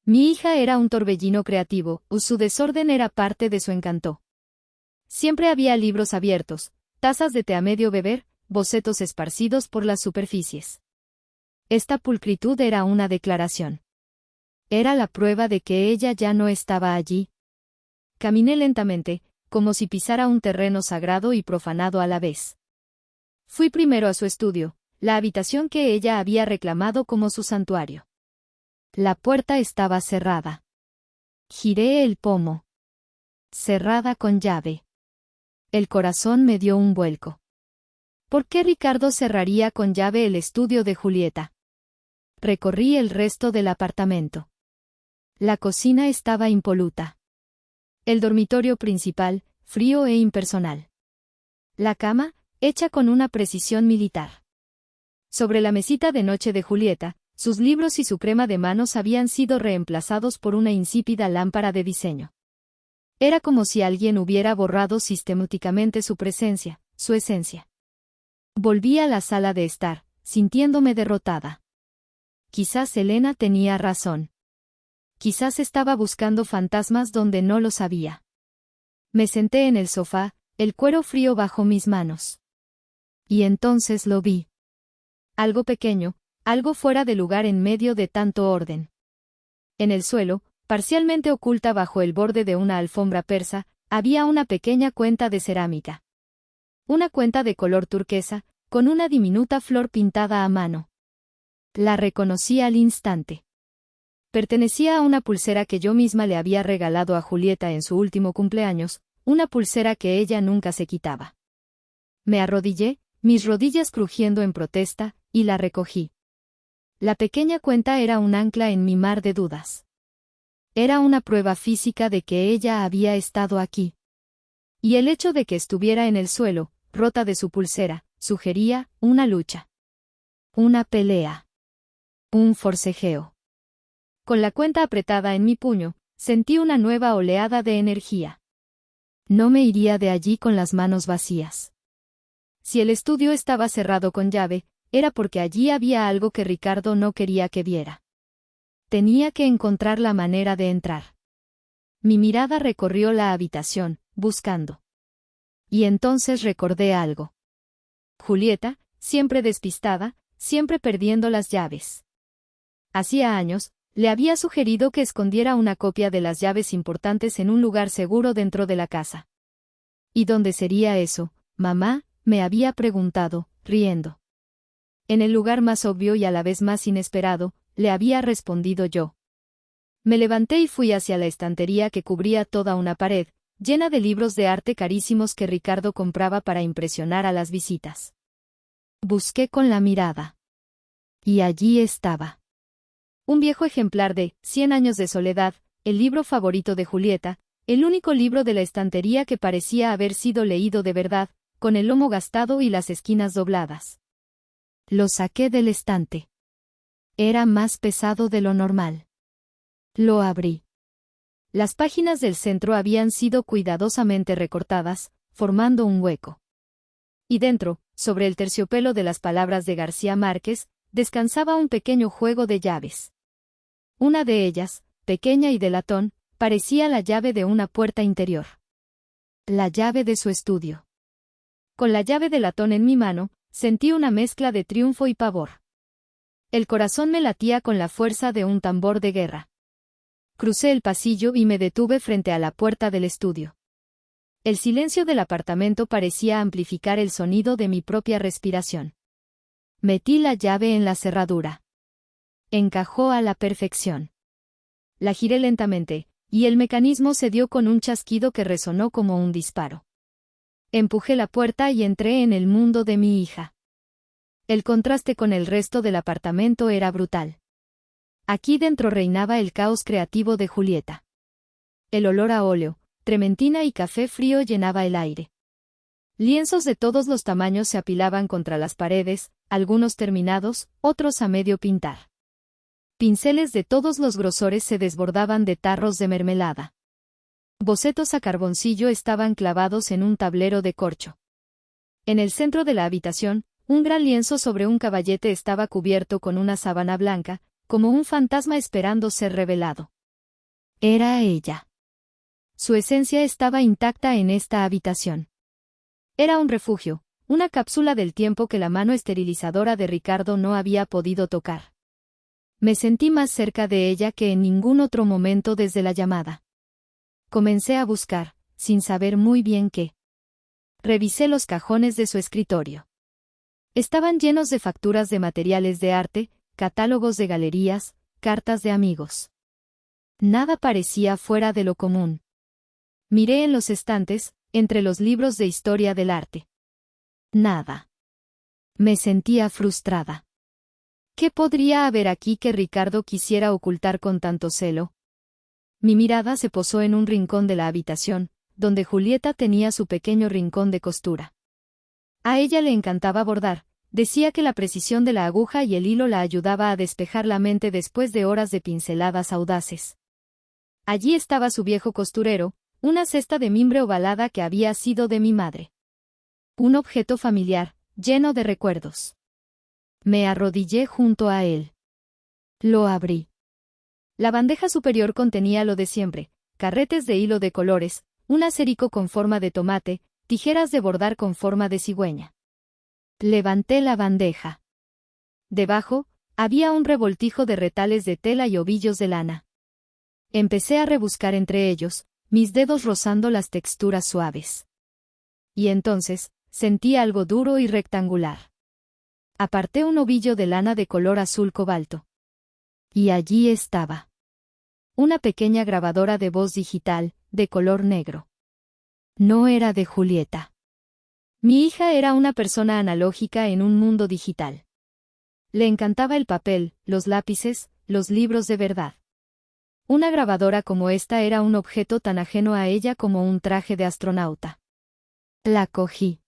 Mi hija era un torbellino creativo, su desorden era parte de su encanto. Siempre había libros abiertos, tazas de té a medio beber, bocetos esparcidos por las superficies. Esta pulcritud era una declaración. Era la prueba de que ella ya no estaba allí. Caminé lentamente, como si pisara un terreno sagrado y profanado a la vez. Fui primero a su estudio, la habitación que ella había reclamado como su santuario. La puerta estaba cerrada. Giré el pomo. Cerrada con llave. El corazón me dio un vuelco. ¿Por qué Ricardo cerraría con llave el estudio de Julieta? Recorrí el resto del apartamento. La cocina estaba impoluta. El dormitorio principal, frío e impersonal. La cama, hecha con una precisión militar. Sobre la mesita de noche de Julieta, sus libros y su crema de manos habían sido reemplazados por una insípida lámpara de diseño. Era como si alguien hubiera borrado sistemáticamente su presencia, su esencia. Volví a la sala de estar, sintiéndome derrotada. Quizás Elena tenía razón. Quizás estaba buscando fantasmas donde no lo sabía. Me senté en el sofá, el cuero frío bajo mis manos. Y entonces lo vi. Algo pequeño, algo fuera de lugar en medio de tanto orden. En el suelo, parcialmente oculta bajo el borde de una alfombra persa, había una pequeña cuenta de cerámica. Una cuenta de color turquesa, con una diminuta flor pintada a mano. La reconocí al instante. Pertenecía a una pulsera que yo misma le había regalado a Julieta en su último cumpleaños, una pulsera que ella nunca se quitaba. Me arrodillé, mis rodillas crujiendo en protesta, y la recogí. La pequeña cuenta era un ancla en mi mar de dudas. Era una prueba física de que ella había estado aquí. Y el hecho de que estuviera en el suelo, rota de su pulsera, sugería una lucha. Una pelea. Un forcejeo. Con la cuenta apretada en mi puño, sentí una nueva oleada de energía. No me iría de allí con las manos vacías. Si el estudio estaba cerrado con llave, era porque allí había algo que Ricardo no quería que viera. Tenía que encontrar la manera de entrar. Mi mirada recorrió la habitación, buscando. Y entonces recordé algo. Julieta, siempre despistada, siempre perdiendo las llaves. Hacía años, le había sugerido que escondiera una copia de las llaves importantes en un lugar seguro dentro de la casa. ¿Y dónde sería eso, mamá?, me había preguntado, riendo. En el lugar más obvio y a la vez más inesperado, le había respondido yo. Me levanté y fui hacia la estantería que cubría toda una pared, llena de libros de arte carísimos que Ricardo compraba para impresionar a las visitas. Busqué con la mirada. Y allí estaba. Un viejo ejemplar de 100 años de soledad, el libro favorito de Julieta, el único libro de la estantería que parecía haber sido leído de verdad, con el lomo gastado y las esquinas dobladas. Lo saqué del estante. Era más pesado de lo normal. Lo abrí. Las páginas del centro habían sido cuidadosamente recortadas, formando un hueco. Y dentro, sobre el terciopelo de las palabras de García Márquez, descansaba un pequeño juego de llaves. Una de ellas, pequeña y de latón, parecía la llave de una puerta interior. La llave de su estudio. Con la llave de latón en mi mano, sentí una mezcla de triunfo y pavor. El corazón me latía con la fuerza de un tambor de guerra. Crucé el pasillo y me detuve frente a la puerta del estudio. El silencio del apartamento parecía amplificar el sonido de mi propia respiración. Metí la llave en la cerradura. Encajó a la perfección. La giré lentamente, y el mecanismo se dio con un chasquido que resonó como un disparo. Empujé la puerta y entré en el mundo de mi hija. El contraste con el resto del apartamento era brutal. Aquí dentro reinaba el caos creativo de Julieta. El olor a óleo, trementina y café frío llenaba el aire. Lienzos de todos los tamaños se apilaban contra las paredes, algunos terminados, otros a medio pintar. Pinceles de todos los grosores se desbordaban de tarros de mermelada. Bocetos a carboncillo estaban clavados en un tablero de corcho. En el centro de la habitación, un gran lienzo sobre un caballete estaba cubierto con una sábana blanca, como un fantasma esperando ser revelado. Era ella. Su esencia estaba intacta en esta habitación. Era un refugio, una cápsula del tiempo que la mano esterilizadora de Ricardo no había podido tocar. Me sentí más cerca de ella que en ningún otro momento desde la llamada. Comencé a buscar, sin saber muy bien qué. Revisé los cajones de su escritorio. Estaban llenos de facturas de materiales de arte, catálogos de galerías, cartas de amigos. Nada parecía fuera de lo común. Miré en los estantes, entre los libros de historia del arte. Nada. Me sentía frustrada. ¿Qué podría haber aquí que Ricardo quisiera ocultar con tanto celo? Mi mirada se posó en un rincón de la habitación, donde Julieta tenía su pequeño rincón de costura. A ella le encantaba bordar. Decía que la precisión de la aguja y el hilo la ayudaba a despejar la mente después de horas de pinceladas audaces. Allí estaba su viejo costurero, una cesta de mimbre ovalada que había sido de mi madre. Un objeto familiar, lleno de recuerdos. Me arrodillé junto a él. Lo abrí. La bandeja superior contenía lo de siempre: carretes de hilo de colores, un acerico con forma de tomate, tijeras de bordar con forma de cigüeña. Levanté la bandeja. Debajo, había un revoltijo de retales de tela y ovillos de lana. Empecé a rebuscar entre ellos, mis dedos rozando las texturas suaves. Y entonces, sentí algo duro y rectangular. Aparté un ovillo de lana de color azul cobalto. Y allí estaba. Una pequeña grabadora de voz digital, de color negro. No era de Julieta. Mi hija era una persona analógica en un mundo digital. Le encantaba el papel, los lápices, los libros de verdad. Una grabadora como esta era un objeto tan ajeno a ella como un traje de astronauta. La cogí.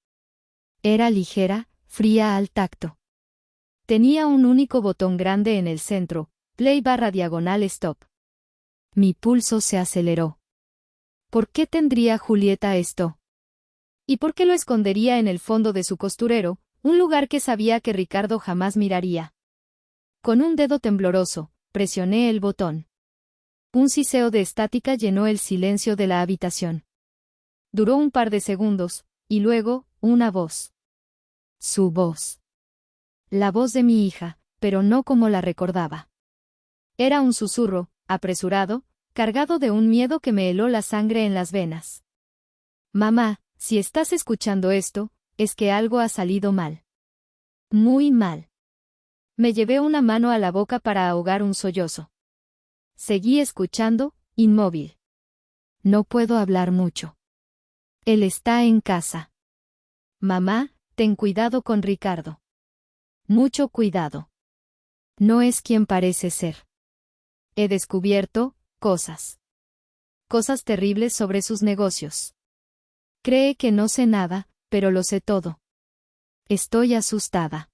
Era ligera, fría al tacto. Tenía un único botón grande en el centro, play/stop. Mi pulso se aceleró. ¿Por qué tendría Julieta esto? ¿Y por qué lo escondería en el fondo de su costurero, un lugar que sabía que Ricardo jamás miraría? Con un dedo tembloroso, presioné el botón. Un siseo de estática llenó el silencio de la habitación. Duró un par de segundos, y luego, una voz. Su voz. La voz de mi hija, pero no como la recordaba. Era un susurro, apresurado, cargado de un miedo que me heló la sangre en las venas. Mamá, si estás escuchando esto, es que algo ha salido mal. Muy mal. Me llevé una mano a la boca para ahogar un sollozo. Seguí escuchando, inmóvil. No puedo hablar mucho. Él está en casa. Mamá, ten cuidado con Ricardo. Mucho cuidado. No es quien parece ser. He descubierto cosas. Cosas terribles sobre sus negocios. Cree que no sé nada, pero lo sé todo. Estoy asustada.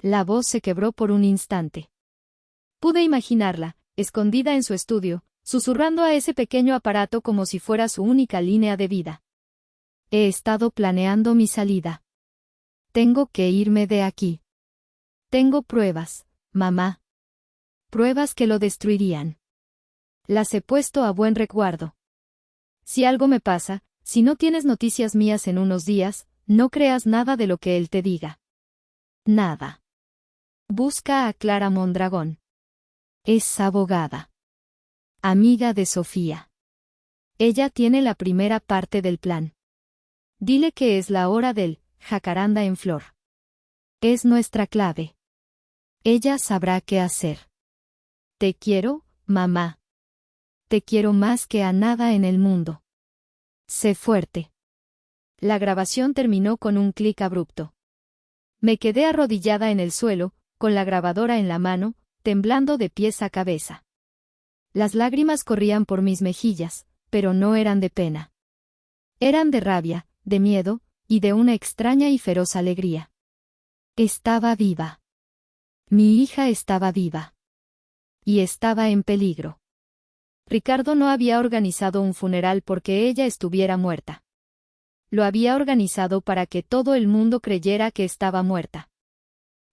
La voz se quebró por un instante. Pude imaginarla, escondida en su estudio, susurrando a ese pequeño aparato como si fuera su única línea de vida. He estado planeando mi salida. Tengo que irme de aquí. Tengo pruebas, mamá. Pruebas que lo destruirían. Las he puesto a buen resguardo. Si algo me pasa, si no tienes noticias mías en unos días, no creas nada de lo que él te diga. Nada. Busca a Clara Mondragón. Es abogada. Amiga de Sofía. Ella tiene la primera parte del plan. Dile que es la hora del jacaranda en flor. Es nuestra clave. Ella sabrá qué hacer. Te quiero, mamá. Te quiero más que a nada en el mundo. Sé fuerte. La grabación terminó con un clic abrupto. Me quedé arrodillada en el suelo, con la grabadora en la mano, temblando de pies a cabeza. Las lágrimas corrían por mis mejillas, pero no eran de pena. Eran de rabia, de miedo, y de una extraña y feroz alegría. Estaba viva. Mi hija estaba viva. Y estaba en peligro. Ricardo no había organizado un funeral porque ella estuviera muerta. Lo había organizado para que todo el mundo creyera que estaba muerta.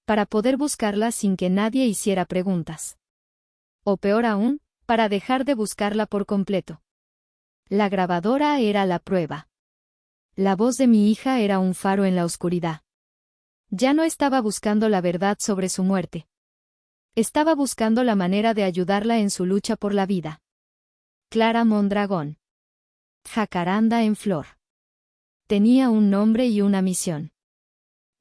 Para poder buscarla sin que nadie hiciera preguntas. O peor aún, para dejar de buscarla por completo. La grabadora era la prueba. La voz de mi hija era un faro en la oscuridad. Ya no estaba buscando la verdad sobre su muerte. Estaba buscando la manera de ayudarla en su lucha por la vida. Clara Mondragón. Jacaranda en flor. Tenía un nombre y una misión.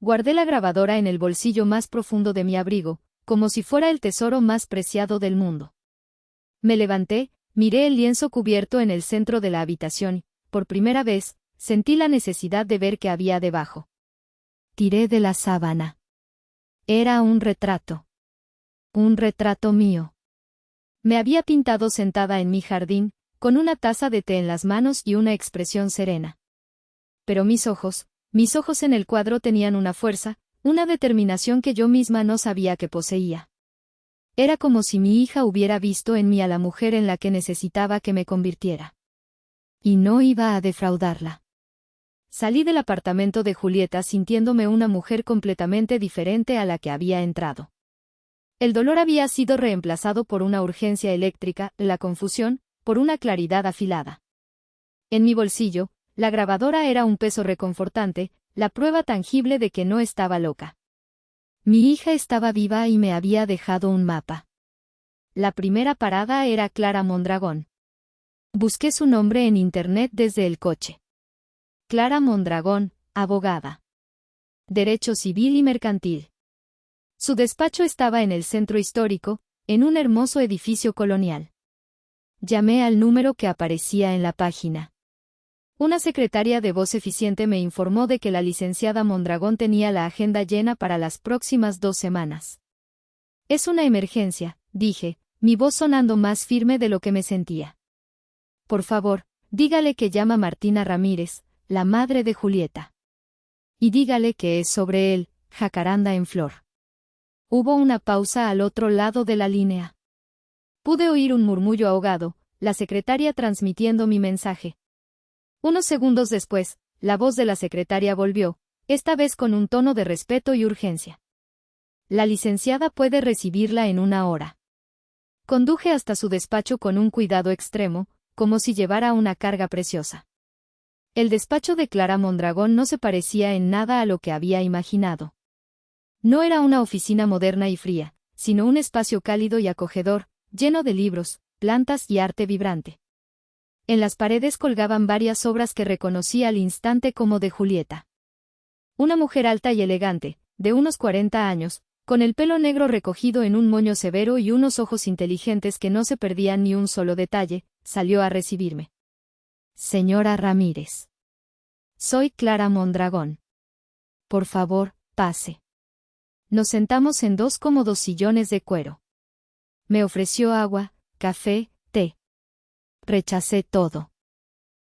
Guardé la grabadora en el bolsillo más profundo de mi abrigo, como si fuera el tesoro más preciado del mundo. Me levanté, miré el lienzo cubierto en el centro de la habitación y, por primera vez, sentí la necesidad de ver qué había debajo. Tiré de la sábana. Era un retrato. Un retrato mío. Me había pintado sentada en mi jardín, con una taza de té en las manos y una expresión serena. Pero mis ojos Mis ojos en el cuadro tenían una fuerza, una determinación que yo misma no sabía que poseía. Era como si mi hija hubiera visto en mí a la mujer en la que necesitaba que me convirtiera. Y no iba a defraudarla. Salí del apartamento de Julieta sintiéndome una mujer completamente diferente a la que había entrado. El dolor había sido reemplazado por una urgencia eléctrica, la confusión, por una claridad afilada. En mi bolsillo, la grabadora era un peso reconfortante, la prueba tangible de que no estaba loca. Mi hija estaba viva y me había dejado un mapa. La primera parada era Clara Mondragón. Busqué su nombre en internet desde el coche. Clara Mondragón, abogada. Derecho civil y mercantil. Su despacho estaba en el centro histórico, en un hermoso edificio colonial. Llamé al número que aparecía en la página. Una secretaria de voz eficiente me informó de que la licenciada Mondragón tenía la agenda llena para las próximas 2 semanas. Es una emergencia, dije, mi voz sonando más firme de lo que me sentía. Por favor, dígale que llama Martina Ramírez, la madre de Julieta. Y dígale que es sobre él, jacaranda en flor. Hubo una pausa al otro lado de la línea. Pude oír un murmullo ahogado, la secretaria transmitiendo mi mensaje. Unos segundos después, la voz de la secretaria volvió, esta vez con un tono de respeto y urgencia. La licenciada puede recibirla en 1 hora. Conduje hasta su despacho con un cuidado extremo, como si llevara una carga preciosa. El despacho de Clara Mondragón no se parecía en nada a lo que había imaginado. No era una oficina moderna y fría, sino un espacio cálido y acogedor, lleno de libros, plantas y arte vibrante. En las paredes colgaban varias obras que reconocí al instante como de Julieta. Una mujer alta y elegante, de unos 40 años, con el pelo negro recogido en un moño severo y unos ojos inteligentes que no se perdían ni un solo detalle, salió a recibirme. Señora Ramírez. Soy Clara Mondragón. Por favor, pase. Nos sentamos en 2 cómodos sillones de cuero. Me ofreció agua, café, té. Rechacé todo.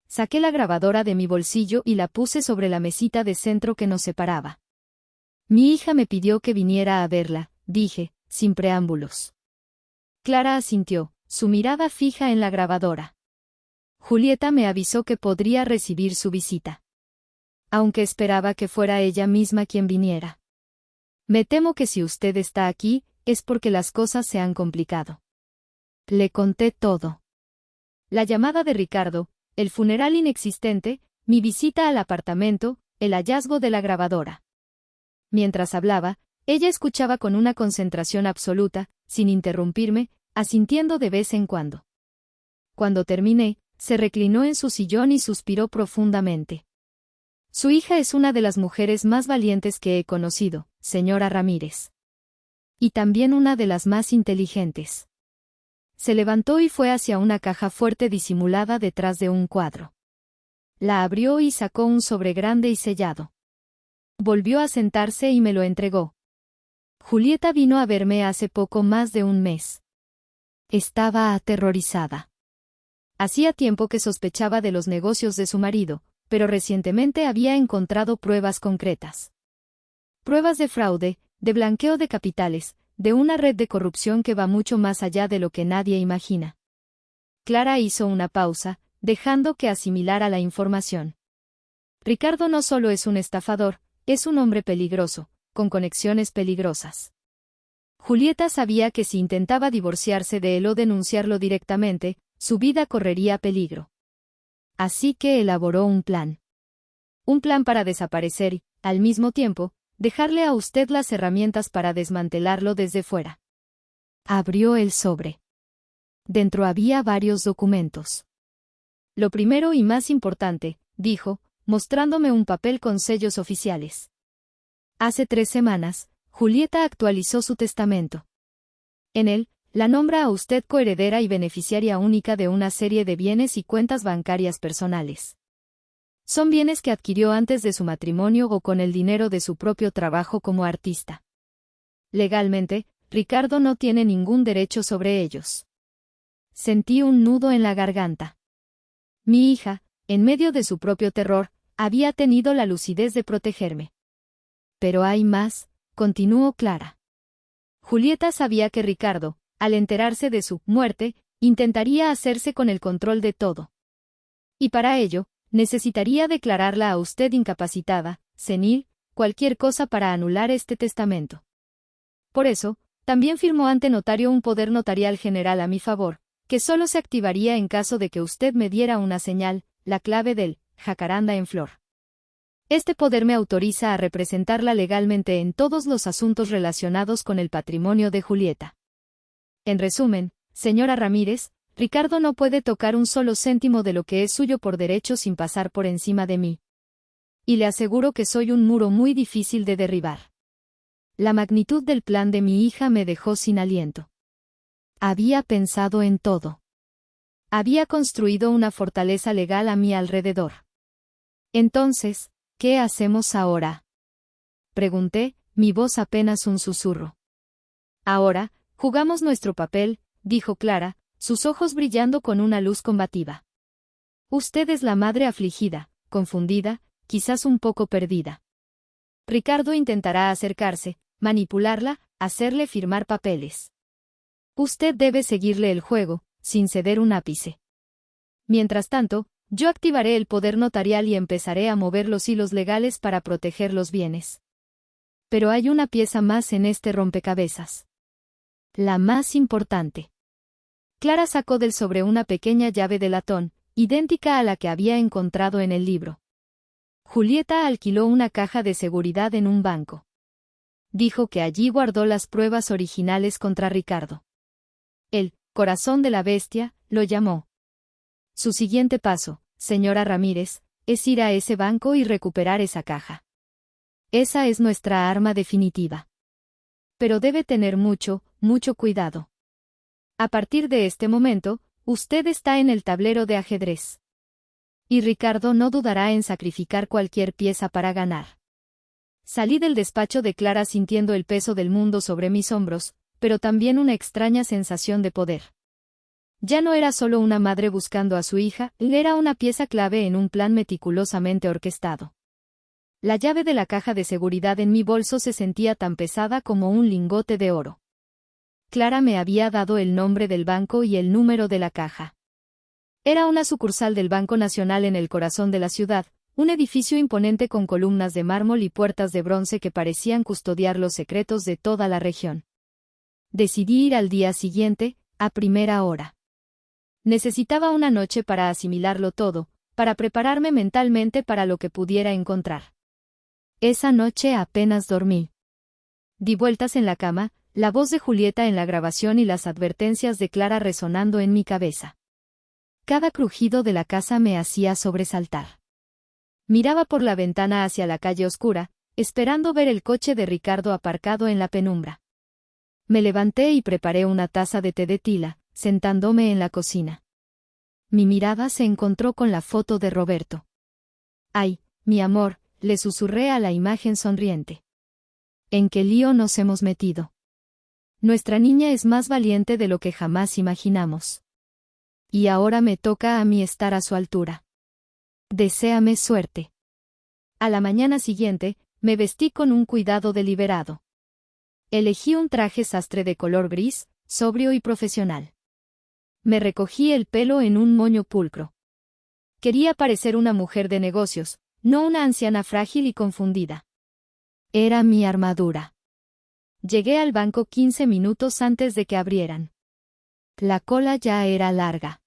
Saqué la grabadora de mi bolsillo y la puse sobre la mesita de centro que nos separaba. Mi hija me pidió que viniera a verla, dije, sin preámbulos. Clara asintió, su mirada fija en la grabadora. Julieta me avisó que podría recibir su visita. Aunque esperaba que fuera ella misma quien viniera. Me temo que si usted está aquí, es porque las cosas se han complicado. Le conté todo. La llamada de Ricardo, el funeral inexistente, mi visita al apartamento, el hallazgo de la grabadora. Mientras hablaba, ella escuchaba con una concentración absoluta, sin interrumpirme, asintiendo de vez en cuando. Cuando terminé, se reclinó en su sillón y suspiró profundamente. Su hija es una de las mujeres más valientes que he conocido, señora Ramírez. Y también una de las más inteligentes. Se levantó y fue hacia una caja fuerte disimulada detrás de un cuadro. La abrió y sacó un sobre grande y sellado. Volvió a sentarse y me lo entregó. Julieta vino a verme hace poco más de 1 mes. Estaba aterrorizada. Hacía tiempo que sospechaba de los negocios de su marido, pero recientemente había encontrado pruebas concretas. Pruebas de fraude, de blanqueo de capitales, de una red de corrupción que va mucho más allá de lo que nadie imagina. Clara hizo una pausa, dejando que asimilara la información. Ricardo no solo es un estafador, es un hombre peligroso, con conexiones peligrosas. Julieta sabía que si intentaba divorciarse de él o denunciarlo directamente, su vida correría peligro. Así que elaboró un plan. Un plan para desaparecer y, al mismo tiempo, dejarle a usted las herramientas para desmantelarlo desde fuera. Abrió el sobre. Dentro había varios documentos. Lo primero y más importante, dijo, mostrándome un papel con sellos oficiales. Hace 3 semanas, Julieta actualizó su testamento. En él, la nombra a usted coheredera y beneficiaria única de una serie de bienes y cuentas bancarias personales. Son bienes que adquirió antes de su matrimonio o con el dinero de su propio trabajo como artista. Legalmente, Ricardo no tiene ningún derecho sobre ellos. Sentí un nudo en la garganta. Mi hija, en medio de su propio terror, había tenido la lucidez de protegerme. Pero hay más, continuó Clara. Julieta sabía que Ricardo, al enterarse de su muerte, intentaría hacerse con el control de todo. Y para ello, necesitaría declararla a usted incapacitada, senil, cualquier cosa para anular este testamento. Por eso, también firmó ante notario un poder notarial general a mi favor, que solo se activaría en caso de que usted me diera una señal, la clave del jacaranda en flor. Este poder me autoriza a representarla legalmente en todos los asuntos relacionados con el patrimonio de Julieta. En resumen, señora Ramírez, Ricardo no puede tocar un solo céntimo de lo que es suyo por derecho sin pasar por encima de mí. Y le aseguro que soy un muro muy difícil de derribar. La magnitud del plan de mi hija me dejó sin aliento. Había pensado en todo. Había construido una fortaleza legal a mi alrededor. Entonces, ¿qué hacemos ahora?, pregunté, mi voz apenas un susurro. Ahora, jugamos nuestro papel, dijo Clara, sus ojos brillando con una luz combativa. Usted es la madre afligida, confundida, quizás un poco perdida. Ricardo intentará acercarse, manipularla, hacerle firmar papeles. Usted debe seguirle el juego, sin ceder un ápice. Mientras tanto, yo activaré el poder notarial y empezaré a mover los hilos legales para proteger los bienes. Pero hay una pieza más en este rompecabezas. La más importante. Clara sacó del sobre una pequeña llave de latón, idéntica a la que había encontrado en el libro. Julieta alquiló una caja de seguridad en un banco. Dijo que allí guardó las pruebas originales contra Ricardo. El corazón de la bestia, lo llamó. Su siguiente paso, señora Ramírez, es ir a ese banco y recuperar esa caja. Esa es nuestra arma definitiva. Pero debe tener mucho cuidado. A partir de este momento, usted está en el tablero de ajedrez. Y Ricardo no dudará en sacrificar cualquier pieza para ganar. Salí del despacho de Clara sintiendo el peso del mundo sobre mis hombros, pero también una extraña sensación de poder. Ya no era solo una madre buscando a su hija, era una pieza clave en un plan meticulosamente orquestado. La llave de la caja de seguridad en mi bolso se sentía tan pesada como un lingote de oro. Clara me había dado el nombre del banco y el número de la caja. Era una sucursal del Banco Nacional en el corazón de la ciudad, un edificio imponente con columnas de mármol y puertas de bronce que parecían custodiar los secretos de toda la región. Decidí ir al día siguiente, a primera hora. Necesitaba una noche para asimilarlo todo, para prepararme mentalmente para lo que pudiera encontrar. Esa noche apenas dormí. Di vueltas en la cama, la voz de Julieta en la grabación y las advertencias de Clara resonando en mi cabeza. Cada crujido de la casa me hacía sobresaltar. Miraba por la ventana hacia la calle oscura, esperando ver el coche de Ricardo aparcado en la penumbra. Me levanté y preparé una taza de té de tila, sentándome en la cocina. Mi mirada se encontró con la foto de Roberto. «Ay, mi amor», le susurré a la imagen sonriente. «¿En qué lío nos hemos metido? Nuestra niña es más valiente de lo que jamás imaginamos. Y ahora me toca a mí estar a su altura. Deséame suerte». A la mañana siguiente, me vestí con un cuidado deliberado. Elegí un traje sastre de color gris, sobrio y profesional. Me recogí el pelo en un moño pulcro. Quería parecer una mujer de negocios, no una anciana frágil y confundida. Era mi armadura. Llegué al banco 15 minutos antes de que abrieran. La cola ya era larga.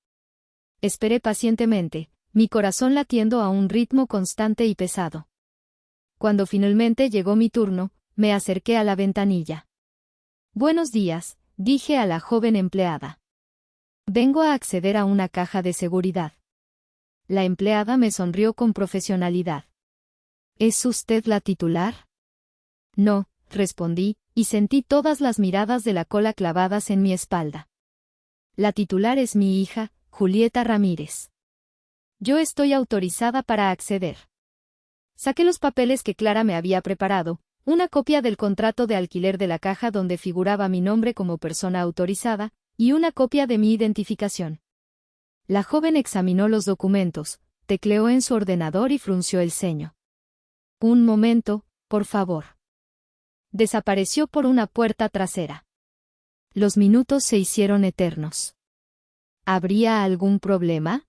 Esperé pacientemente, mi corazón latiendo a un ritmo constante y pesado. Cuando finalmente llegó mi turno, me acerqué a la ventanilla. «Buenos días», dije a la joven empleada. «Vengo a acceder a una caja de seguridad». La empleada me sonrió con profesionalidad. «¿Es usted la titular?». «No», respondí, y sentí todas las miradas de la cola clavadas en mi espalda. «La titular es mi hija, Julieta Ramírez. Yo estoy autorizada para acceder». Saqué los papeles que Clara me había preparado, una copia del contrato de alquiler de la caja donde figuraba mi nombre como persona autorizada, y una copia de mi identificación. La joven examinó los documentos, tecleó en su ordenador y frunció el ceño. Un momento, por favor. Desapareció por una puerta trasera. Los minutos se hicieron eternos. ¿Habría algún problema?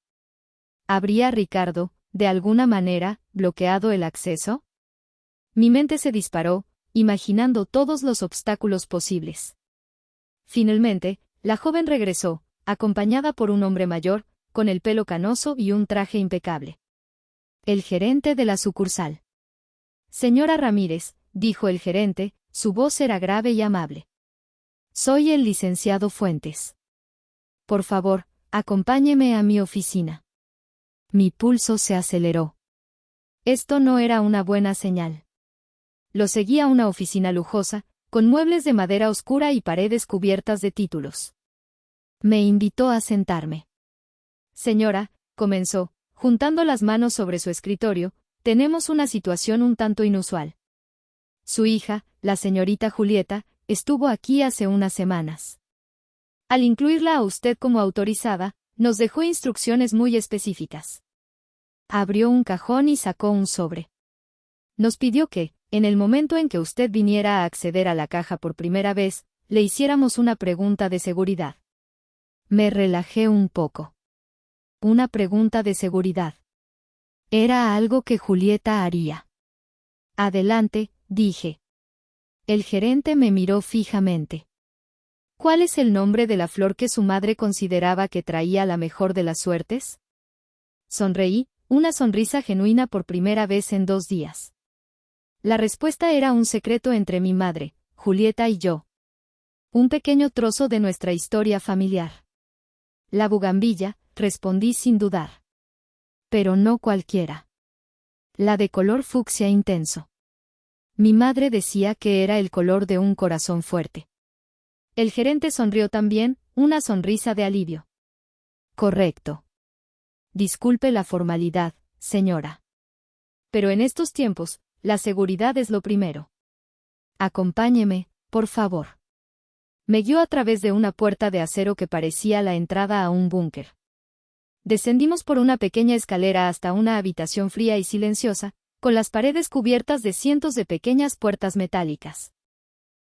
¿Habría Ricardo, de alguna manera, bloqueado el acceso? Mi mente se disparó, imaginando todos los obstáculos posibles. Finalmente, la joven regresó, acompañada por un hombre mayor, con el pelo canoso y un traje impecable. El gerente de la sucursal. Señora Ramírez, dijo el gerente, su voz era grave y amable. Soy el licenciado Fuentes. Por favor, acompáñeme a mi oficina. Mi pulso se aceleró. Esto no era una buena señal. Lo seguí a una oficina lujosa, con muebles de madera oscura y paredes cubiertas de títulos. Me invitó a sentarme. Señora, comenzó, juntando las manos sobre su escritorio, tenemos una situación un tanto inusual. Su hija, la señorita Julieta, estuvo aquí hace unas semanas. Al incluirla a usted como autorizada, nos dejó instrucciones muy específicas. Abrió un cajón y sacó un sobre. Nos pidió que, en el momento en que usted viniera a acceder a la caja por primera vez, le hiciéramos una pregunta de seguridad. Me relajé un poco. Una pregunta de seguridad. Era algo que Julieta haría. Adelante, dije. El gerente me miró fijamente. ¿Cuál es el nombre de la flor que su madre consideraba que traía la mejor de las suertes? Sonreí, una sonrisa genuina por primera vez en 2 días. La respuesta era un secreto entre mi madre, Julieta y yo. Un pequeño trozo de nuestra historia familiar. La bugambilla, respondí sin dudar. Pero no cualquiera. La de color fucsia intenso. Mi madre decía que era el color de un corazón fuerte. El gerente sonrió también, una sonrisa de alivio. Correcto. Disculpe la formalidad, señora. Pero en estos tiempos, la seguridad es lo primero. Acompáñeme, por favor. Me guió a través de una puerta de acero que parecía la entrada a un búnker. Descendimos por una pequeña escalera hasta una habitación fría y silenciosa, con las paredes cubiertas de cientos de pequeñas puertas metálicas.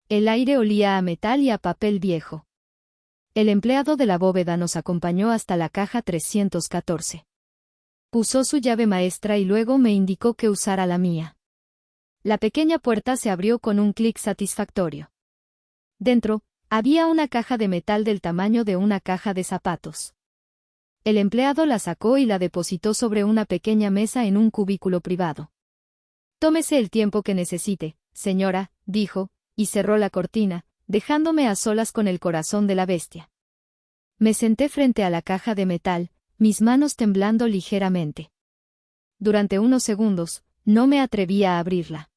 El aire olía a metal y a papel viejo. El empleado de la bóveda nos acompañó hasta la caja 314. Usó su llave maestra y luego me indicó que usara la mía. La pequeña puerta se abrió con un clic satisfactorio. Dentro, había una caja de metal del tamaño de una caja de zapatos. El empleado la sacó y la depositó sobre una pequeña mesa en un cubículo privado. Tómese el tiempo que necesite, señora, dijo, y cerró la cortina, dejándome a solas con el corazón de la bestia. Me senté frente a la caja de metal, mis manos temblando ligeramente. Durante unos segundos, no me atrevía a abrirla.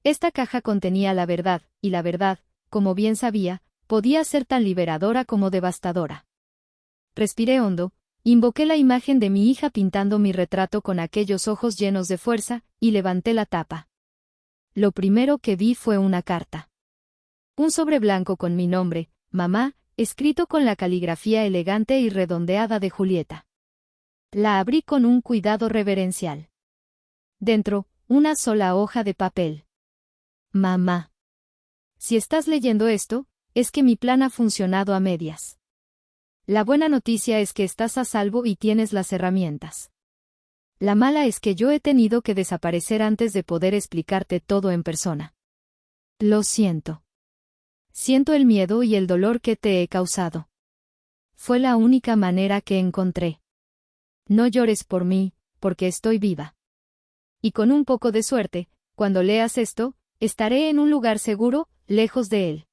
Esta caja contenía la verdad, y la verdad, como bien sabía, podía ser tan liberadora como devastadora. Respiré hondo, invoqué la imagen de mi hija pintando mi retrato con aquellos ojos llenos de fuerza, y levanté la tapa. Lo primero que vi fue una carta. Un sobre blanco con mi nombre, mamá, escrito con la caligrafía elegante y redondeada de Julieta. La abrí con un cuidado reverencial. Dentro, una sola hoja de papel. Mamá. Si estás leyendo esto, es que mi plan ha funcionado a medias. La buena noticia es que estás a salvo y tienes las herramientas. La mala es que yo he tenido que desaparecer antes de poder explicarte todo en persona. Lo siento. Siento el miedo y el dolor que te he causado. Fue la única manera que encontré. No llores por mí, porque estoy viva. Y con un poco de suerte, cuando leas esto, estaré en un lugar seguro, lejos de él.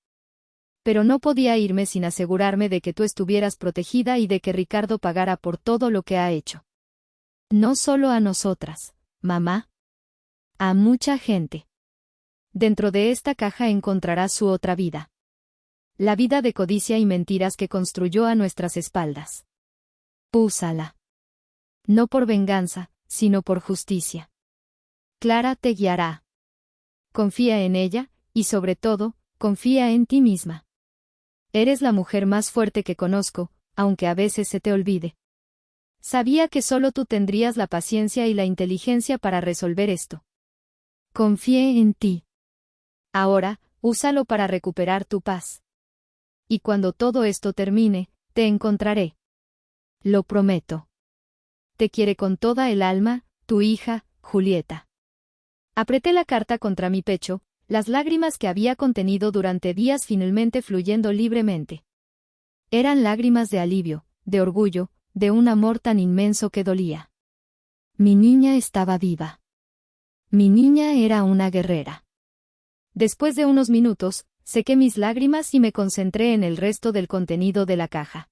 Pero no podía irme sin asegurarme de que tú estuvieras protegida y de que Ricardo pagara por todo lo que ha hecho. No solo a nosotras, mamá. A mucha gente. Dentro de esta caja encontrarás su otra vida. La vida de codicia y mentiras que construyó a nuestras espaldas. Úsala. No por venganza, sino por justicia. Clara te guiará. Confía en ella, y sobre todo, confía en ti misma. Eres la mujer más fuerte que conozco, aunque a veces se te olvide. Sabía que solo tú tendrías la paciencia y la inteligencia para resolver esto. Confié en ti. Ahora, úsalo para recuperar tu paz. Y cuando todo esto termine, te encontraré. Lo prometo. Te quiere con toda el alma, tu hija, Julieta. Apreté la carta contra mi pecho, las lágrimas que había contenido durante días finalmente fluyendo libremente. Eran lágrimas de alivio, de orgullo, de un amor tan inmenso que dolía. Mi niña estaba viva. Mi niña era una guerrera. Después de unos minutos, sequé mis lágrimas y me concentré en el resto del contenido de la caja.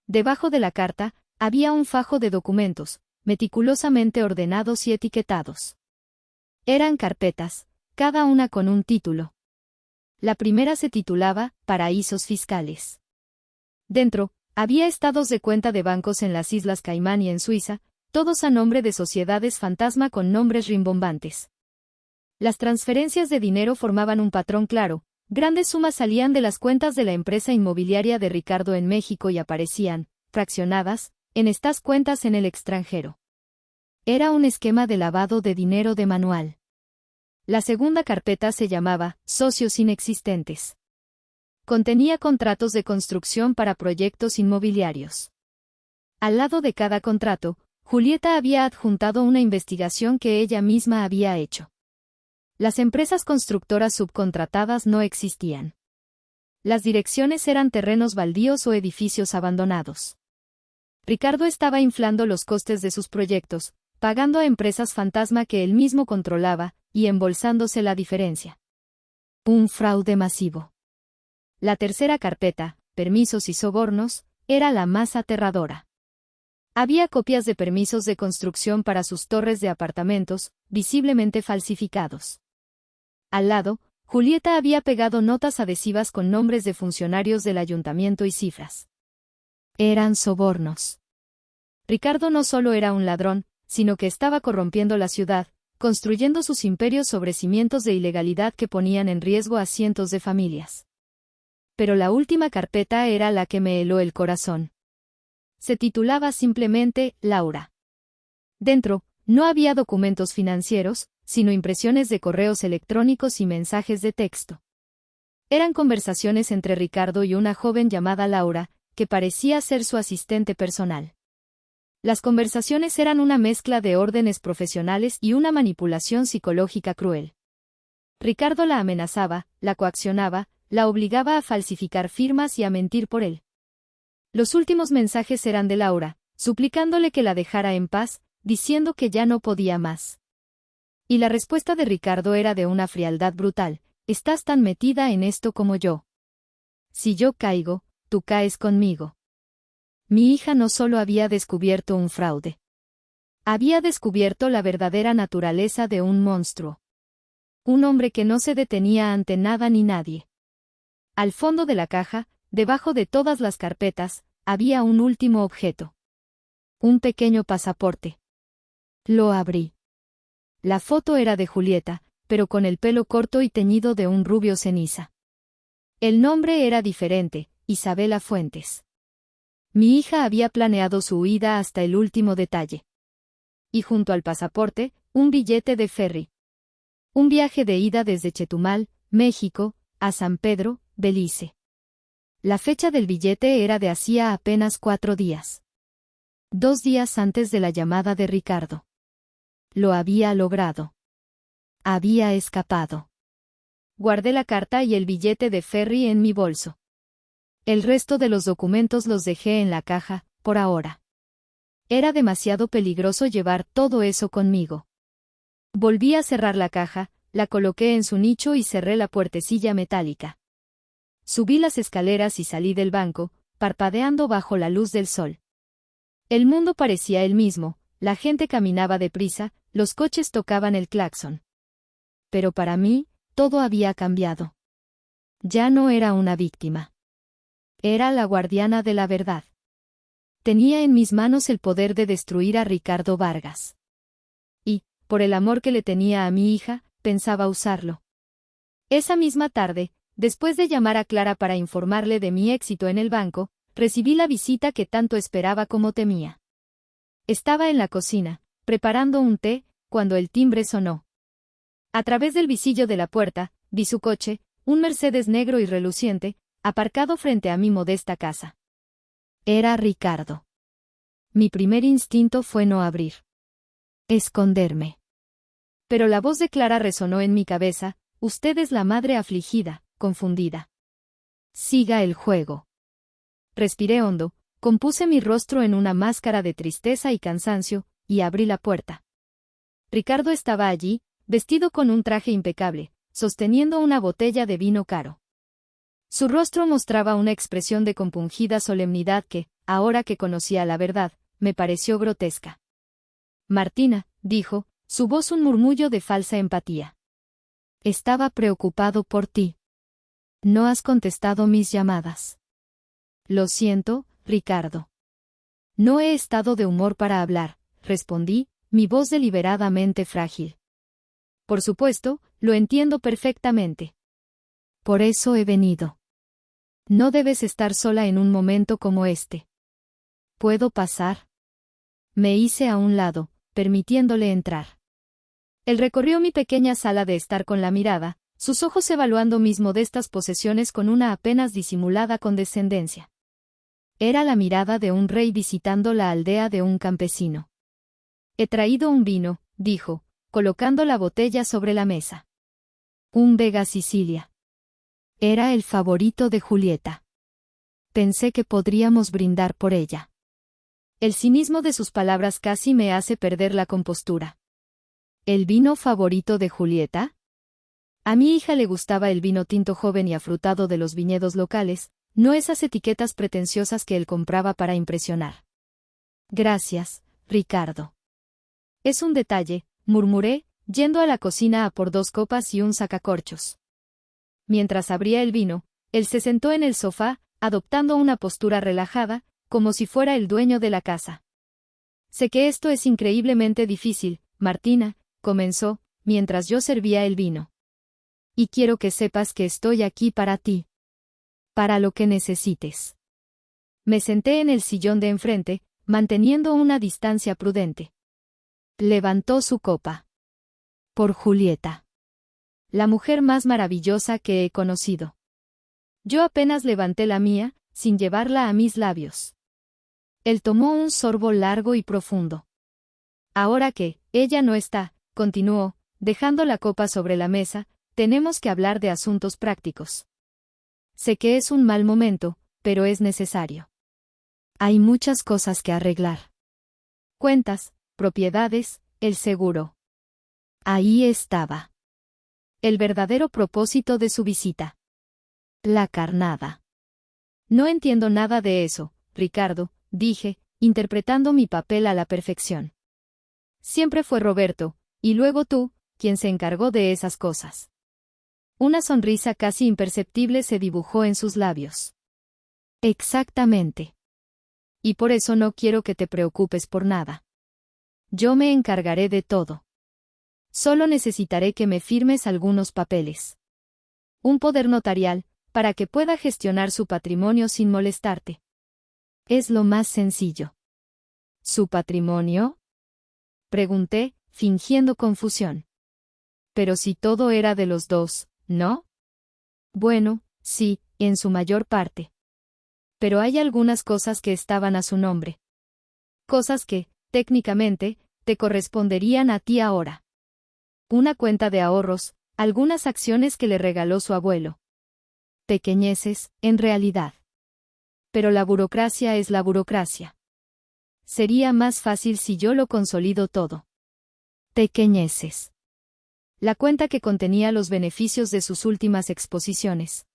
Debajo de la carta, había un fajo de documentos, meticulosamente ordenados y etiquetados. Eran carpetas, cada una con un título. La primera se titulaba Paraísos Fiscales. Dentro, había estados de cuenta de bancos en las Islas Caimán y en Suiza, todos a nombre de sociedades fantasma con nombres rimbombantes. Las transferencias de dinero formaban un patrón claro, grandes sumas salían de las cuentas de la empresa inmobiliaria de Ricardo en México y aparecían, fraccionadas, en estas cuentas en el extranjero. Era un esquema de lavado de dinero de manual. La segunda carpeta se llamaba Socios Inexistentes. Contenía contratos de construcción para proyectos inmobiliarios. Al lado de cada contrato, Julieta había adjuntado una investigación que ella misma había hecho. Las empresas constructoras subcontratadas no existían. Las direcciones eran terrenos baldíos o edificios abandonados. Ricardo estaba inflando los costes de sus proyectos, pagando a empresas fantasma que él mismo controlaba, y embolsándose la diferencia. Un fraude masivo. La tercera carpeta, permisos y sobornos, era la más aterradora. Había copias de permisos de construcción para sus torres de apartamentos, visiblemente falsificados. Al lado, Julieta había pegado notas adhesivas con nombres de funcionarios del ayuntamiento y cifras. Eran sobornos. Ricardo no solo era un ladrón, sino que estaba corrompiendo la ciudad, construyendo sus imperios sobre cimientos de ilegalidad que ponían en riesgo a cientos de familias. Pero la última carpeta era la que me heló el corazón. Se titulaba simplemente Laura. Dentro, no había documentos financieros, sino impresiones de correos electrónicos y mensajes de texto. Eran conversaciones entre Ricardo y una joven llamada Laura, que parecía ser su asistente personal. Las conversaciones eran una mezcla de órdenes profesionales y una manipulación psicológica cruel. Ricardo la amenazaba, la coaccionaba, la obligaba a falsificar firmas y a mentir por él. Los últimos mensajes eran de Laura, suplicándole que la dejara en paz, diciendo que ya no podía más. Y la respuesta de Ricardo era de una frialdad brutal: estás tan metida en esto como yo. Si yo caigo, tú caes conmigo. Mi hija no solo había descubierto un fraude. Había descubierto la verdadera naturaleza de un monstruo. Un hombre que no se detenía ante nada ni nadie. Al fondo de la caja, debajo de todas las carpetas, había un último objeto. Un pequeño pasaporte. Lo abrí. La foto era de Julieta, pero con el pelo corto y teñido de un rubio ceniza. El nombre era diferente: Isabela Fuentes. Mi hija había planeado su huida hasta el último detalle. Y junto al pasaporte, un billete de ferry. Un viaje de ida desde Chetumal, México, a San Pedro, Belice. La fecha del billete era de hacía apenas 4 días. 2 días antes de la llamada de Ricardo. Lo había logrado. Había escapado. Guardé la carta y el billete de ferry en mi bolso. El resto de los documentos los dejé en la caja, por ahora. Era demasiado peligroso llevar todo eso conmigo. Volví a cerrar la caja, la coloqué en su nicho y cerré la puertecilla metálica. Subí las escaleras y salí del banco, parpadeando bajo la luz del sol. El mundo parecía el mismo, la gente caminaba deprisa, los coches tocaban el claxon. Pero para mí, todo había cambiado. Ya no era una víctima. Era la guardiana de la verdad. Tenía en mis manos el poder de destruir a Ricardo Vargas. Y, por el amor que le tenía a mi hija, pensaba usarlo. Esa misma tarde, después de llamar a Clara para informarle de mi éxito en el banco, recibí la visita que tanto esperaba como temía. Estaba en la cocina, preparando un té, cuando el timbre sonó. A través del visillo de la puerta, vi su coche, un Mercedes negro y reluciente, aparcado frente a mi modesta casa. Era Ricardo. Mi primer instinto fue no abrir. Esconderme. Pero la voz de Clara resonó en mi cabeza: usted es la madre afligida, confundida. Siga el juego. Respiré hondo, compuse mi rostro en una máscara de tristeza y cansancio, y abrí la puerta. Ricardo estaba allí, vestido con un traje impecable, sosteniendo una botella de vino caro. Su rostro mostraba una expresión de compungida solemnidad que, ahora que conocía la verdad, me pareció grotesca. Martina, dijo, su voz un murmullo de falsa empatía. Estaba preocupado por ti. No has contestado mis llamadas. Lo siento, Ricardo. No he estado de humor para hablar, respondí, mi voz deliberadamente frágil. Por supuesto, lo entiendo perfectamente. Por eso he venido. No debes estar sola en un momento como este. ¿Puedo pasar? Me hice a un lado, permitiéndole entrar. Él recorrió mi pequeña sala de estar con la mirada, sus ojos evaluando mis modestas posesiones con una apenas disimulada condescendencia. Era la mirada de un rey visitando la aldea de un campesino. He traído un vino, dijo, colocando la botella sobre la mesa. Un Vega Sicilia. Era el favorito de Julieta. Pensé que podríamos brindar por ella. El cinismo de sus palabras casi me hace perder la compostura. ¿El vino favorito de Julieta? A mi hija le gustaba el vino tinto joven y afrutado de los viñedos locales, no esas etiquetas pretenciosas que él compraba para impresionar. Gracias, Ricardo. Es un detalle, murmuré, yendo a la cocina a por 2 copas y un sacacorchos. Mientras abría el vino, él se sentó en el sofá, adoptando una postura relajada, como si fuera el dueño de la casa. Sé que esto es increíblemente difícil, Martina, comenzó, mientras yo servía el vino. Y quiero que sepas que estoy aquí para ti. Para lo que necesites. Me senté en el sillón de enfrente, manteniendo una distancia prudente. Levantó su copa. Por Julieta. La mujer más maravillosa que he conocido. Yo apenas levanté la mía, sin llevarla a mis labios. Él tomó un sorbo largo y profundo. Ahora que ella no está, continuó, dejando la copa sobre la mesa, tenemos que hablar de asuntos prácticos. Sé que es un mal momento, pero es necesario. Hay muchas cosas que arreglar. Cuentas, propiedades, el seguro. Ahí estaba. El verdadero propósito de su visita. La carnada. No entiendo nada de eso, Ricardo, dije, interpretando mi papel a la perfección. Siempre fue Roberto, y luego tú, quien se encargó de esas cosas. Una sonrisa casi imperceptible se dibujó en sus labios. Exactamente. Y por eso no quiero que te preocupes por nada. Yo me encargaré de todo. Solo necesitaré que me firmes algunos papeles. Un poder notarial, para que pueda gestionar su patrimonio sin molestarte. Es lo más sencillo. ¿Su patrimonio? Pregunté, fingiendo confusión. Pero si todo era de los dos, ¿no? Bueno, sí, en su mayor parte. Pero hay algunas cosas que estaban a su nombre. Cosas que, técnicamente, te corresponderían a ti ahora. Una cuenta de ahorros, algunas acciones que le regaló su abuelo. Pequeñeces, en realidad. Pero la burocracia es la burocracia. Sería más fácil si yo lo consolido todo. Pequeñeces. La cuenta que contenía los beneficios de sus últimas exposiciones.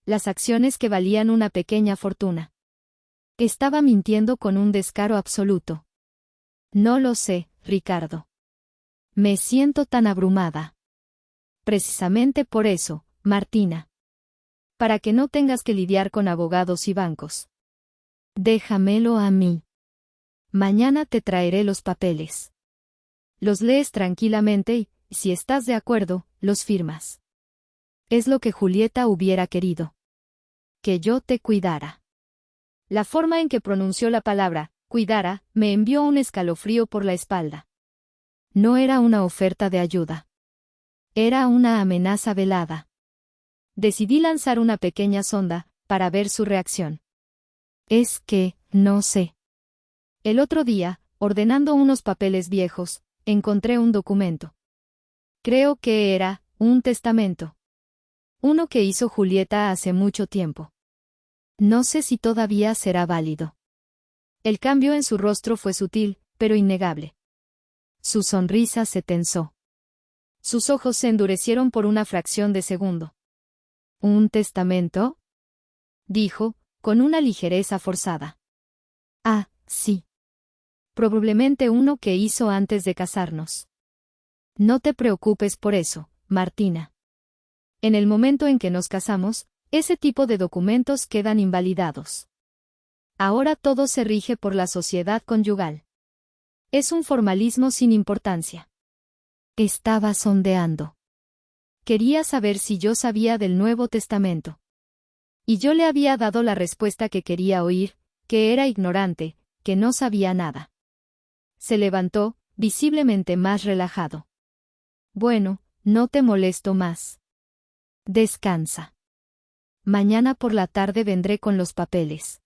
Las acciones que valían una pequeña fortuna. Estaba mintiendo con un descaro absoluto. No lo sé, Ricardo. Me siento tan abrumada. Precisamente por eso, Martina. Para que no tengas que lidiar con abogados y bancos. Déjamelo a mí. Mañana te traeré los papeles. Los lees tranquilamente y, si estás de acuerdo, los firmas. Es lo que Julieta hubiera querido. Que yo te cuidara. La forma en que pronunció la palabra, cuidara, me envió un escalofrío por la espalda. No era una oferta de ayuda. Era una amenaza velada. Decidí lanzar una pequeña sonda, para ver su reacción. Es que, no sé. El otro día, ordenando unos papeles viejos, encontré un documento. Creo que era un testamento. Uno que hizo Julieta hace mucho tiempo. No sé si todavía será válido. El cambio en su rostro fue sutil, pero innegable. Su sonrisa se tensó. Sus ojos se endurecieron por una fracción de segundo. ¿Un testamento?, dijo, con una ligereza forzada. Ah, sí. Probablemente uno que hizo antes de casarnos. No te preocupes por eso, Martina. En el momento en que nos casamos, ese tipo de documentos quedan invalidados. Ahora todo se rige por la sociedad conyugal. Es un formalismo sin importancia. Estaba sondeando. Quería saber si yo sabía del Nuevo Testamento. Y yo le había dado la respuesta que quería oír, que era ignorante, que no sabía nada. Se levantó, visiblemente más relajado. Bueno, no te molesto más. Descansa. Mañana por la tarde vendré con los papeles.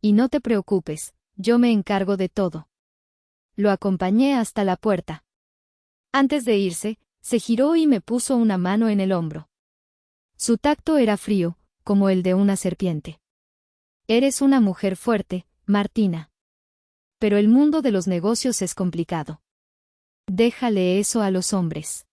Y no te preocupes, yo me encargo de todo. Lo acompañé hasta la puerta. Antes de irse, se giró y me puso una mano en el hombro. Su tacto era frío, como el de una serpiente. Eres una mujer fuerte, Martina. Pero el mundo de los negocios es complicado. Déjale eso a los hombres.